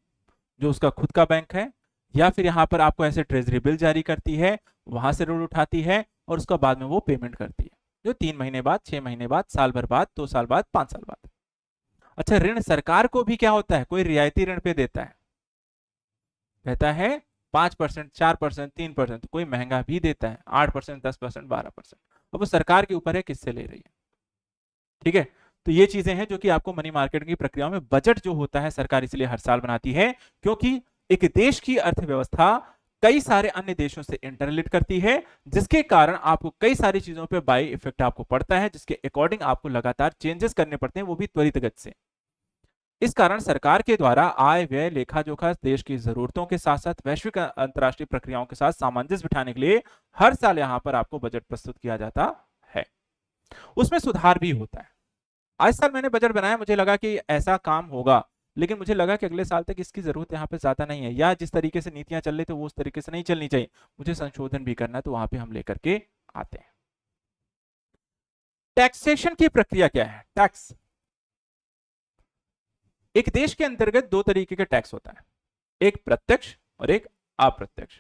जो उसका खुद का बैंक है, या फिर यहाँ पर आपको ऐसे ट्रेजरी बिल जारी करती है वहां से ऋण उठाती है और उसका बाद में वो पेमेंट करती है, जो 3 महीने बाद, 6 महीने बाद, साल भर बाद, 2 साल बाद, 5 साल बाद। अच्छा ऋण सरकार को भी क्या होता है, कोई रियायती ऋण पे देता है, कहता है 5%, 4%, 3%, कोई महंगा भी देता है 8%, 10%, 12%, अब वो सरकार के ऊपर है किससे ले रही है। ठीक है, तो ये चीजें हैं जो कि आपको मनी मार्केट की प्रक्रिया में, बजट जो होता है सरकार इसलिए हर साल बनाती है क्योंकि एक देश की अर्थव्यवस्था कई सारे अन्य देशों से इंटरलिंक करती है, जिसके कारण आपको कई सारी चीजों पे बाई इफेक्ट आपको पड़ता है, जिसके अकॉर्डिंग आपको लगातार चेंजेस करने पड़ते हैं, वो भी त्वरित गति से। इस कारण सरकार के द्वारा आय व्यय लेखा जोखा देश की जरूरतों के साथ साथ वैश्विक अंतरराष्ट्रीय प्रक्रियाओं के साथ सामंजस्य बिठाने के लिए हर साल यहां पर आपको बजट प्रस्तुत किया जाता है। उसमें सुधार भी होता है। आज साल मैंने बजट बनाया, मुझे लगा कि ऐसा काम होगा, लेकिन मुझे लगा कि अगले साल तक इसकी जरूरत यहाँ पे ज्यादा नहीं है, या जिस तरीके से नीतियां चल रही थी वो उस तरीके से नहीं चलनी चाहिए, मुझे संशोधन भी करना है, तो वहां पे हम लेकर के आते हैं। टैक्सेशन की प्रक्रिया क्या है, टैक्स, एक देश के अंतर्गत दो तरीके का टैक्स होता है, एक प्रत्यक्ष और एक अप्रत्यक्ष।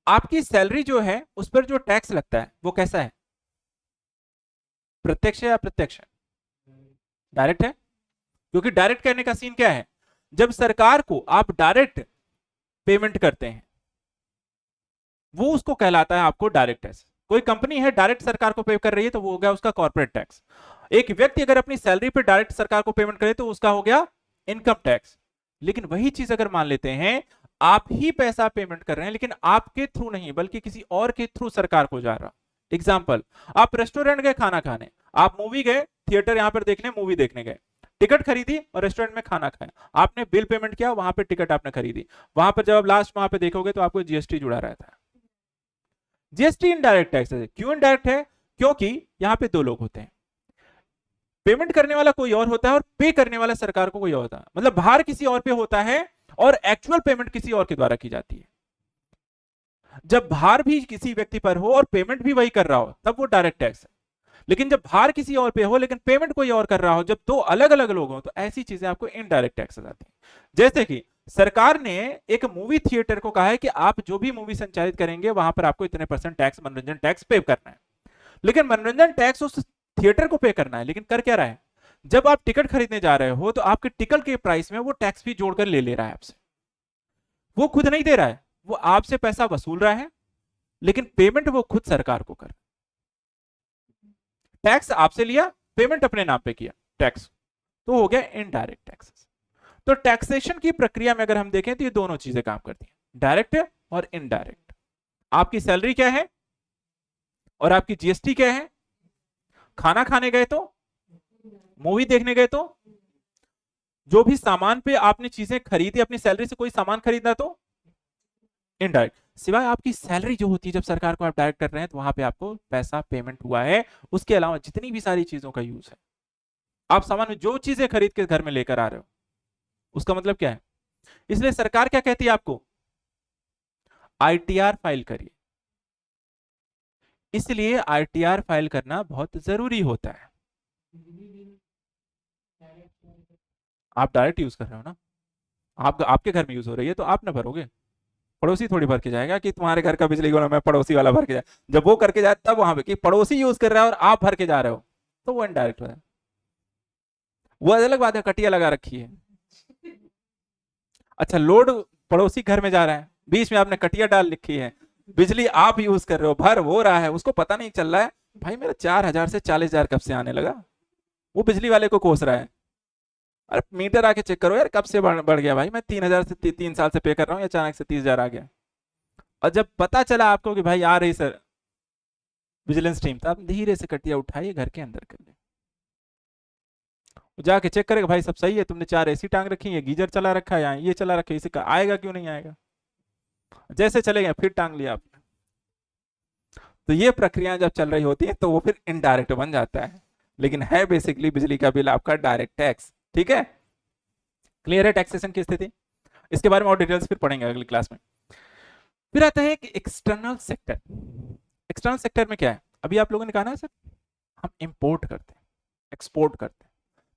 आपकी सैलरी जो है उस पर जो टैक्स लगता है वो कैसा है, प्रत्यक्ष है या अप्रत्यक्ष है, डायरेक्ट है, क्योंकि डायरेक्ट करने का सीन क्या है, जब सरकार को आप डायरेक्ट पेमेंट करते हैं वो उसको कहलाता है आपको डायरेक्ट टैक्स। कोई कंपनी है डायरेक्ट सरकार को पे कर रही है तो वो हो गया उसका कॉर्पोरेट टैक्स। एक व्यक्ति अगर अपनी सैलरी पे डायरेक्ट सरकार को पेमेंट करे तो उसका हो गया इनकम टैक्स। लेकिन वही चीज अगर मान लेते हैं आप ही पैसा पेमेंट कर रहे हैं लेकिन आपके थ्रू नहीं बल्कि किसी और के थ्रू सरकार को जा रहा, एग्जाम्पल आप रेस्टोरेंट गए खाना खाने, आप मूवी गए थिएटर यहां पर देखने मूवी देखने गए, टिकट खरीदी और रेस्टोरेंट में खाना खाया, आपने बिल पेमेंट किया, वहां पे टिकट आपने खरीदी, वहां पर जब आप लास्ट वहां पे देखोगे तो आपको जीएसटी जुड़ा रहता है। जीएसटी इनडायरेक्ट टैक्स है। क्यों इनडायरेक्ट है, क्योंकि यहां पे दो लोग होते हैं, पेमेंट करने वाला कोई और होता है और पे करने वाला सरकार को कोई और होता है, मतलब बाहर किसी और पे होता है और एक्चुअल पेमेंट किसी और के द्वारा की जाती है। जब भार भी किसी व्यक्ति पर हो और पेमेंट भी वही कर रहा हो तब वो डायरेक्ट टैक्स है। लेकिन जब भार किसी और पे हो लेकिन पेमेंट कोई और कर रहा हो, जब दो अलग अलग लोग हो, तो ऐसी चीजें आपको इनडायरेक्ट टैक्स आती है। जैसे कि सरकार ने एक मूवी थिएटर को कहा है कि आप जो भी मूवी संचालित करेंगे वहां पर आपको इतने % टैक्स, मनोरंजन टैक्स पे करना है। लेकिन मनोरंजन टैक्स उस थिएटर को पे करना है, लेकिन कर क्या रहा है, जब आप टिकट खरीदने जा रहे हो तो आपके टिकट के प्राइस में वो टैक्स भी जोड़कर ले रहा है आपसे। वो खुद नहीं दे रहा है, वो आपसे पैसा वसूल रहा है, लेकिन पेमेंट वो खुद सरकार को कर। टैक्स आपसे लिया, पेमेंट अपने नाम पे किया, टैक्स तो हो गया इनडायरेक्ट टैक्सेस। तो टैक्सेशन की प्रक्रिया में अगर हम देखें तो ये दोनों चीजें काम करती हैं, डायरेक्ट और इनडायरेक्ट। आपकी सैलरी क्या है और आपकी जीएसटी क्या है, खाना खाने गए तो, मूवी देखने गए तो, जो भी सामान पे आपने चीजें खरीदी, अपनी सैलरी से कोई सामान खरीदा तो इनडायरेक्ट। सिवाय आपकी सैलरी जो होती है जब सरकार को आप डायरेक्ट कर रहे हैं तो वहां पे आपको पैसा पेमेंट हुआ है, उसके अलावा जितनी भी सारी चीजों का यूज है, आप सामान में जो चीजें खरीद के घर में लेकर आ रहे हो उसका मतलब क्या है। इसलिए सरकार क्या कहती है आपको, आईटीआर फाइल करिए। इसलिए आईटीआर फाइल करना बहुत जरूरी होता है। आप डायरेक्ट यूज कर रहे हो ना, आप आपके घर में यूज हो रही है तो आप ना भरोगे, पड़ोसी थोड़ी भर के जाएगा कि तुम्हारे घर का बिजली बिल मैं पड़ोसी वाला भर के जाए। जब वो करके जाए तब वहां पे कि पड़ोसी यूज कर रहा है और आप भर के जा रहे हो, तो वो इनडायरेक्ट है। वो अलग बात है, कटिया लगा रखी है। अच्छा, लोड पड़ोसी घर में जा रहा है, बीच में आपने कटिया डाल रखी है, बिजली आप यूज कर रहे हो, भर हो रहा है, उसको पता नहीं चल रहा है भाई मेरा 4,000 से 40,000 कब से आने लगा, वो बिजली वाले को कोस रहा है। अरे मीटर आके चेक करो यार, कब से बढ़ गया भाई, मैं 3,000 से 3 साल से पे कर रहा हूँ, या अचानक से 30,000 आ गया। और जब पता चला आपको कि भाई आ रही सर विजिलेंस टीम, तो आप धीरे से कटिया उठाइए, घर के अंदर कर ले, जाके चेक करेगा भाई सब सही है, तुमने 4 एसी टांग रखी है, गीजर चला रखा है, यहाँ ये चला रखा है, इसे आएगा क्यों नहीं आएगा, जैसे चले गए फिर टांग लिया आपने। तो ये प्रक्रिया जब चल रही होती है तो वो फिर इनडायरेक्ट बन जाता है, लेकिन है बेसिकली बिजली का बिल आपका डायरेक्ट टैक्स। ठीक है, क्लियर है टैक्सेशन की स्थिति। इसके बारे में और डिटेल्स फिर पढ़ेंगे अगली क्लास में। फिर आता है कि एक्सटर्नल सेक्टर। एक्सटर्नल सेक्टर में क्या है, अभी आप लोगों ने कहा ना सर हम इंपोर्ट करते हैं, एक्सपोर्ट करते हैं,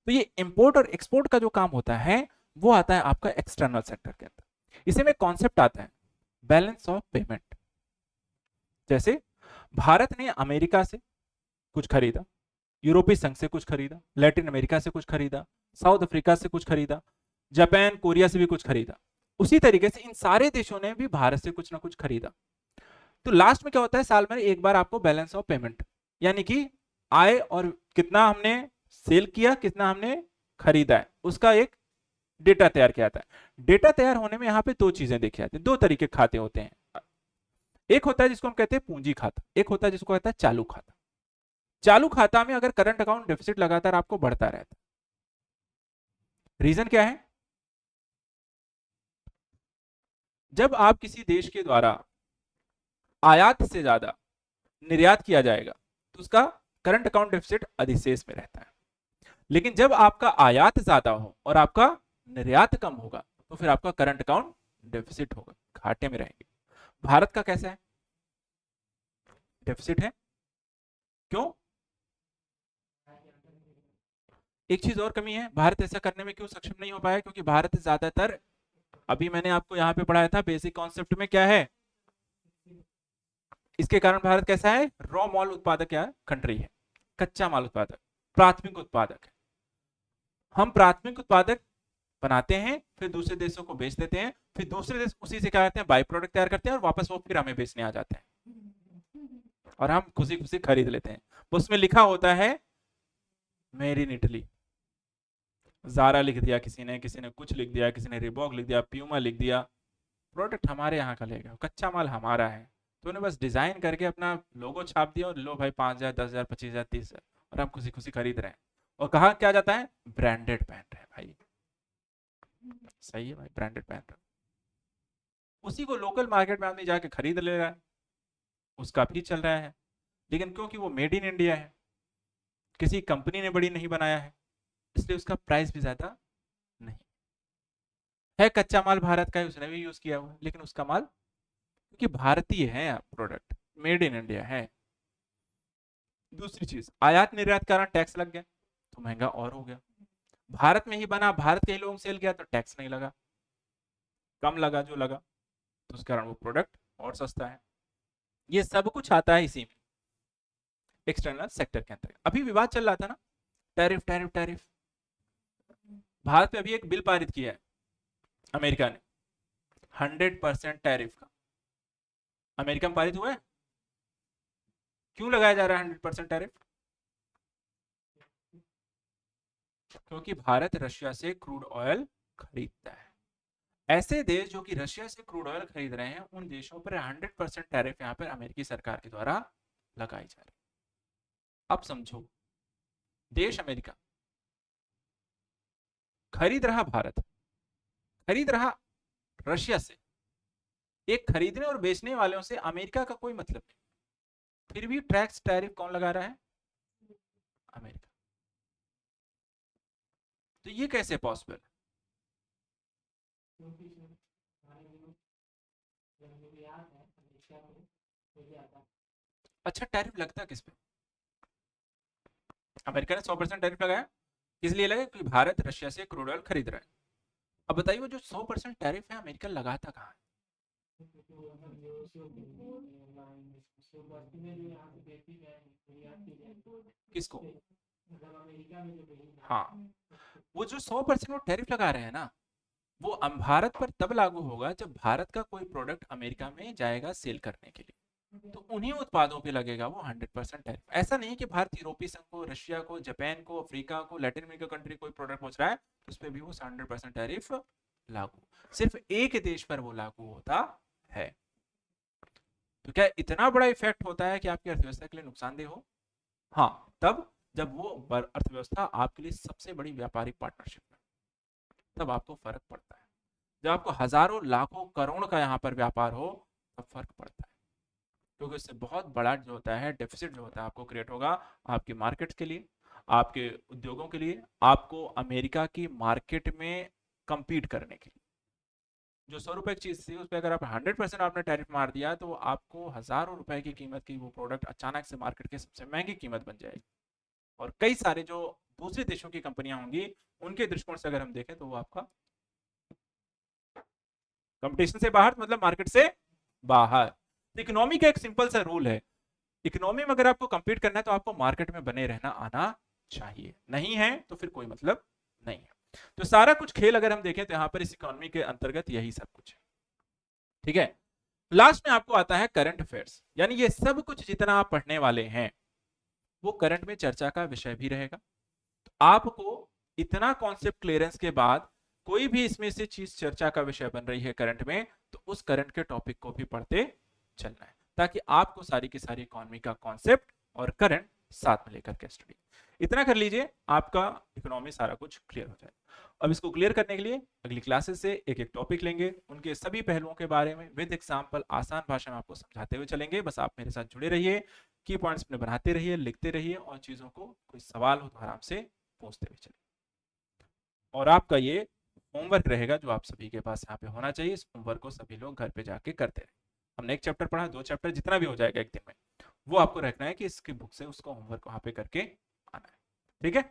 तो ये इंपोर्ट और एक्सपोर्ट का जो काम होता है वो आता है आपका एक्सटर्नल सेक्टर के अंदर। इसी में कॉन्सेप्ट आता है बैलेंस ऑफ पेमेंट। जैसे भारत ने अमेरिका से कुछ खरीदा, यूरोपीय संघ से कुछ खरीदा, लैटिन अमेरिका से कुछ खरीदा, साउथ अफ्रीका से कुछ खरीदा, जापान कोरिया से भी कुछ खरीदा, उसी तरीके से इन सारे देशों ने भी भारत से कुछ ना कुछ खरीदा। तो लास्ट में क्या होता है, साल में एक बार आपको बैलेंस ऑफ पेमेंट, यानी कि आय और कितना हमने सेल किया, कितना हमने खरीदा है, उसका एक डेटा तैयार किया जाता है। डेटा तैयार होने में यहाँ पे दो चीजें देखी जाती है, दो तरीके के खाते होते हैं। एक होता है जिसको हम कहते हैं पूंजी खाता, एक होता है जिसको कहता है चालू खाता। चालू खाता में अगर करंट अकाउंट डेफिसिट लगातार आपको बढ़ता रहता है, रीजन क्या है, जब आप किसी देश के द्वारा आयात से ज्यादा निर्यात किया जाएगा तो उसका करंट अकाउंट डेफिसिट अधिशेष में रहता है। लेकिन जब आपका आयात ज्यादा हो और आपका निर्यात कम होगा तो फिर आपका करंट अकाउंट डेफिसिट होगा, घाटे में रहेंगे। भारत का कैसा है, डेफिसिट है, क्यों, एक चीज और कमी है, भारत ऐसा करने में क्यों सक्षम नहीं हो पाया, क्योंकि भारत ज्यादातर, अभी मैंने आपको यहां पे पढ़ाया था बेसिक कॉन्सेप्ट में क्या है, इसके कारण भारत कैसा है, रॉ मॉल उत्पादक क्या कंट्री है, कच्चा माल उत्पादक, प्राथमिक उत्पादक है। हम प्राथमिक उत्पादक बनाते हैं, फिर दूसरे देशों को बेच देते हैं, फिर दूसरे देश उसी से क्या करते हैं, बाई प्रोडक्ट तैयार करते हैं और वापस वो फिर हमें बेचने आ जाते हैं और हम खुशी खुशी खरीद लेते हैं। उसमें लिखा होता है मेड इन इटली, जारा लिख दिया किसी ने कुछ लिख दिया, किसी ने रिबॉक लिख दिया, प्यूमा लिख दिया, प्रोडक्ट हमारे यहाँ का लेगा, कच्चा माल हमारा है, तो उन्हें बस डिजाइन करके अपना लोगो छाप दिया और लो भाई 5,000 10,000 25,000 30,000 और हम खुशी खुशी खरीद रहे हैं। और कहा क्या जाता है, ब्रांडेड पहन रहे हैं भाई, सही है भाई, ब्रांडेड पहन रहे, उसी को लोकल मार्केट में आदमी जाके खरीद ले रहा है, उसका भी चल रहा है। लेकिन क्योंकि वो मेड इन इंडिया है, किसी कंपनी ने बड़ी नहीं बनाया है, इसलिए उसका प्राइस भी ज्यादा नहीं है, कच्चा माल भारत का है, उसने भी यूज किया हुआ, लेकिन उसका माल क्योंकि भारतीय है प्रोडक्ट, मेड इन इंडिया है। दूसरी चीज, आयात निर्यात कारण टैक्स लग गया तो महंगा और हो गया। भारत में ही बना, भारत के ही लोगों सेल किया तो टैक्स नहीं लगा, कम लगा जो लगा, तो उस कारण वो प्रोडक्ट और सस्ता है। ये सब कुछ आता है इसी में, एक्सटर्नल सेक्टर के अंतर्गत। अभी विवाद चल रहा था ना, टैरिफ टैरिफ टैरिफ। भारत में अभी एक बिल पारित किया है अमेरिका ने, 100% टैरिफ का। अमेरिका में पारित हुआ है। क्यों लगाया जा रहा है 100% टैरिफ? क्योंकि भारत रशिया से क्रूड ऑयल खरीदता है। ऐसे देश जो कि रशिया से क्रूड ऑयल खरीद रहे हैं, उन देशों पर 100% टैरिफ यहां पर अमेरिकी सरकार के द्वारा लगाई जा रही है। अब समझो, देश अमेरिका खरीद रहा, भारत खरीद रहा रशिया से, एक खरीदने और बेचने वालों से अमेरिका का कोई मतलब नहीं, फिर भी टैक्स टैरिफ कौन लगा रहा है? अमेरिका। तो ये कैसे पॉसिबल है? क्योंकि सर हमारे जो जरूरियात है अमेरिका को हो जाता है। अच्छा, टैरिफ लगता किस पे? अमेरिका ने 100% टैरिफ लगाया, इसलिए लगा कि भारत रशिया से क्रूड ऑयल खरीद रहा है। अब बताइए, वो जो 100% टैरिफ है अमेरिका लगाता कहाँ है? किसको? मतलब अमेरिका में जो हाँ, वो जो 100% वो टैरिफ लगा रहे हैं ना, वो भारत पर तब लागू होगा जब भारत का कोई प्रोडक्ट अमेरिका में जाएगा सेल करने के लिए, तो उन्हीं उत्पादों पे लगेगा वो 100% टैरिफ। ऐसा नहीं कि भारत यूरोपीय संघ को, रशिया को, जापान को, अफ्रीका को, लैटिन अमेरिका कंट्री कोई प्रोडक्ट पहुंच रहा है तो उस पर भी वो 100% टैरिफ लागू, सिर्फ एक देश पर वो लागू होता है। तो क्या इतना बड़ा इफेक्ट होता है कि आपकी अर्थव्यवस्था के लिए नुकसानदेह हो? हाँ, तब जब वो अर्थव्यवस्था आपके लिए सबसे बड़ी व्यापारिक पार्टनरशिप है, तब आपको फर्क पड़ता है। जब आपको हजारों लाखों करोड़ का यहाँ पर व्यापार हो, तब फर्क पड़ता है, क्योंकि इससे बहुत बड़ा जो होता है डेफिसिट जो होता है आपको क्रिएट होगा आपके मार्केट्स के लिए, आपके उद्योगों के लिए, आपको अमेरिका की मार्केट में compete करने के लिए। जो 100 रुपए की चीज थी उस पर अगर आप 100% आपने टैरिफ मार दिया तो आपको हजारों रुपए की कीमत की वो प्रोडक्ट अचानक से मार्केट की सबसे महंगी कीमत बन जाएगी। और कई सारे जो दूसरे देशों की कंपनियां होंगी, उनके दृष्टिकोण से अगर हम देखें तो वो आपका कंपटीशन से बाहर, मतलब मार्केट से बाहर। इकोनॉमी का एक सिंपल सा रूल है, इकोनॉमी में अगर आपको कंपीट करना है तो आपको मार्केट में बने रहना आना चाहिए, नहीं है तो फिर कोई मतलब नहीं है। तो सारा कुछ खेल अगर हम देखें तो यहाँ पर इस इकोनॉमी के अंतर्गत यही सब कुछ है। ठीक है, लास्ट में आपको आता है करंट अफेयर्स, यानी ये सब कुछ जितना आप पढ़ने वाले हैं वो करंट में चर्चा का विषय भी रहेगा। तो आपको इतना कॉन्सेप्ट क्लियरेंस के बाद कोई भी इसमें से चीज चर्चा का विषय बन रही है करंट में, तो उस करंट के टॉपिक को भी पढ़ते चलना है, ताकि आपको सारी की सारी इकोनॉमी का कॉन्सेप्ट और करंट साथ में लेकर के स्टडी। इतना कर लीजिए, आपका इकोनॉमी सारा कुछ क्लियर हो जाए। अब इसको क्लियर करने के लिए अगली क्लासेस से एक एक टॉपिक लेंगे, उनके सभी पहलुओं के बारे में विद एग्जांपल आसान भाषा में आपको समझाते हुए चलेंगे। बस आप मेरे साथ जुड़े रहिए, की पॉइंट्स अपने बनाते रहिए, लिखते रहिए, और चीजों को कोई सवाल हो तो आराम से पूछते हुए चलिए। और आपका ये होमवर्क रहेगा जो आप सभी के पास यहाँ पे होना चाहिए। इस होमवर्क को सभी लोग घर पे जाके करते रहे। हमने एक चैप्टर पढ़ा, 2 चैप्टर, जितना भी हो जाएगा एक दिन में, वो आपको रखना है कि इसकी बुक से उसको होमवर्क वहां पे करके आना है। ठीक है,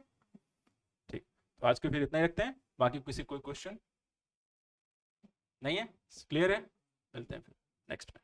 ठीक। तो आज के फिर इतना ही रखते हैं, बाकी किसी कोई क्वेश्चन नहीं है, क्लियर है? मिलते हैं फिर नेक्स्ट में।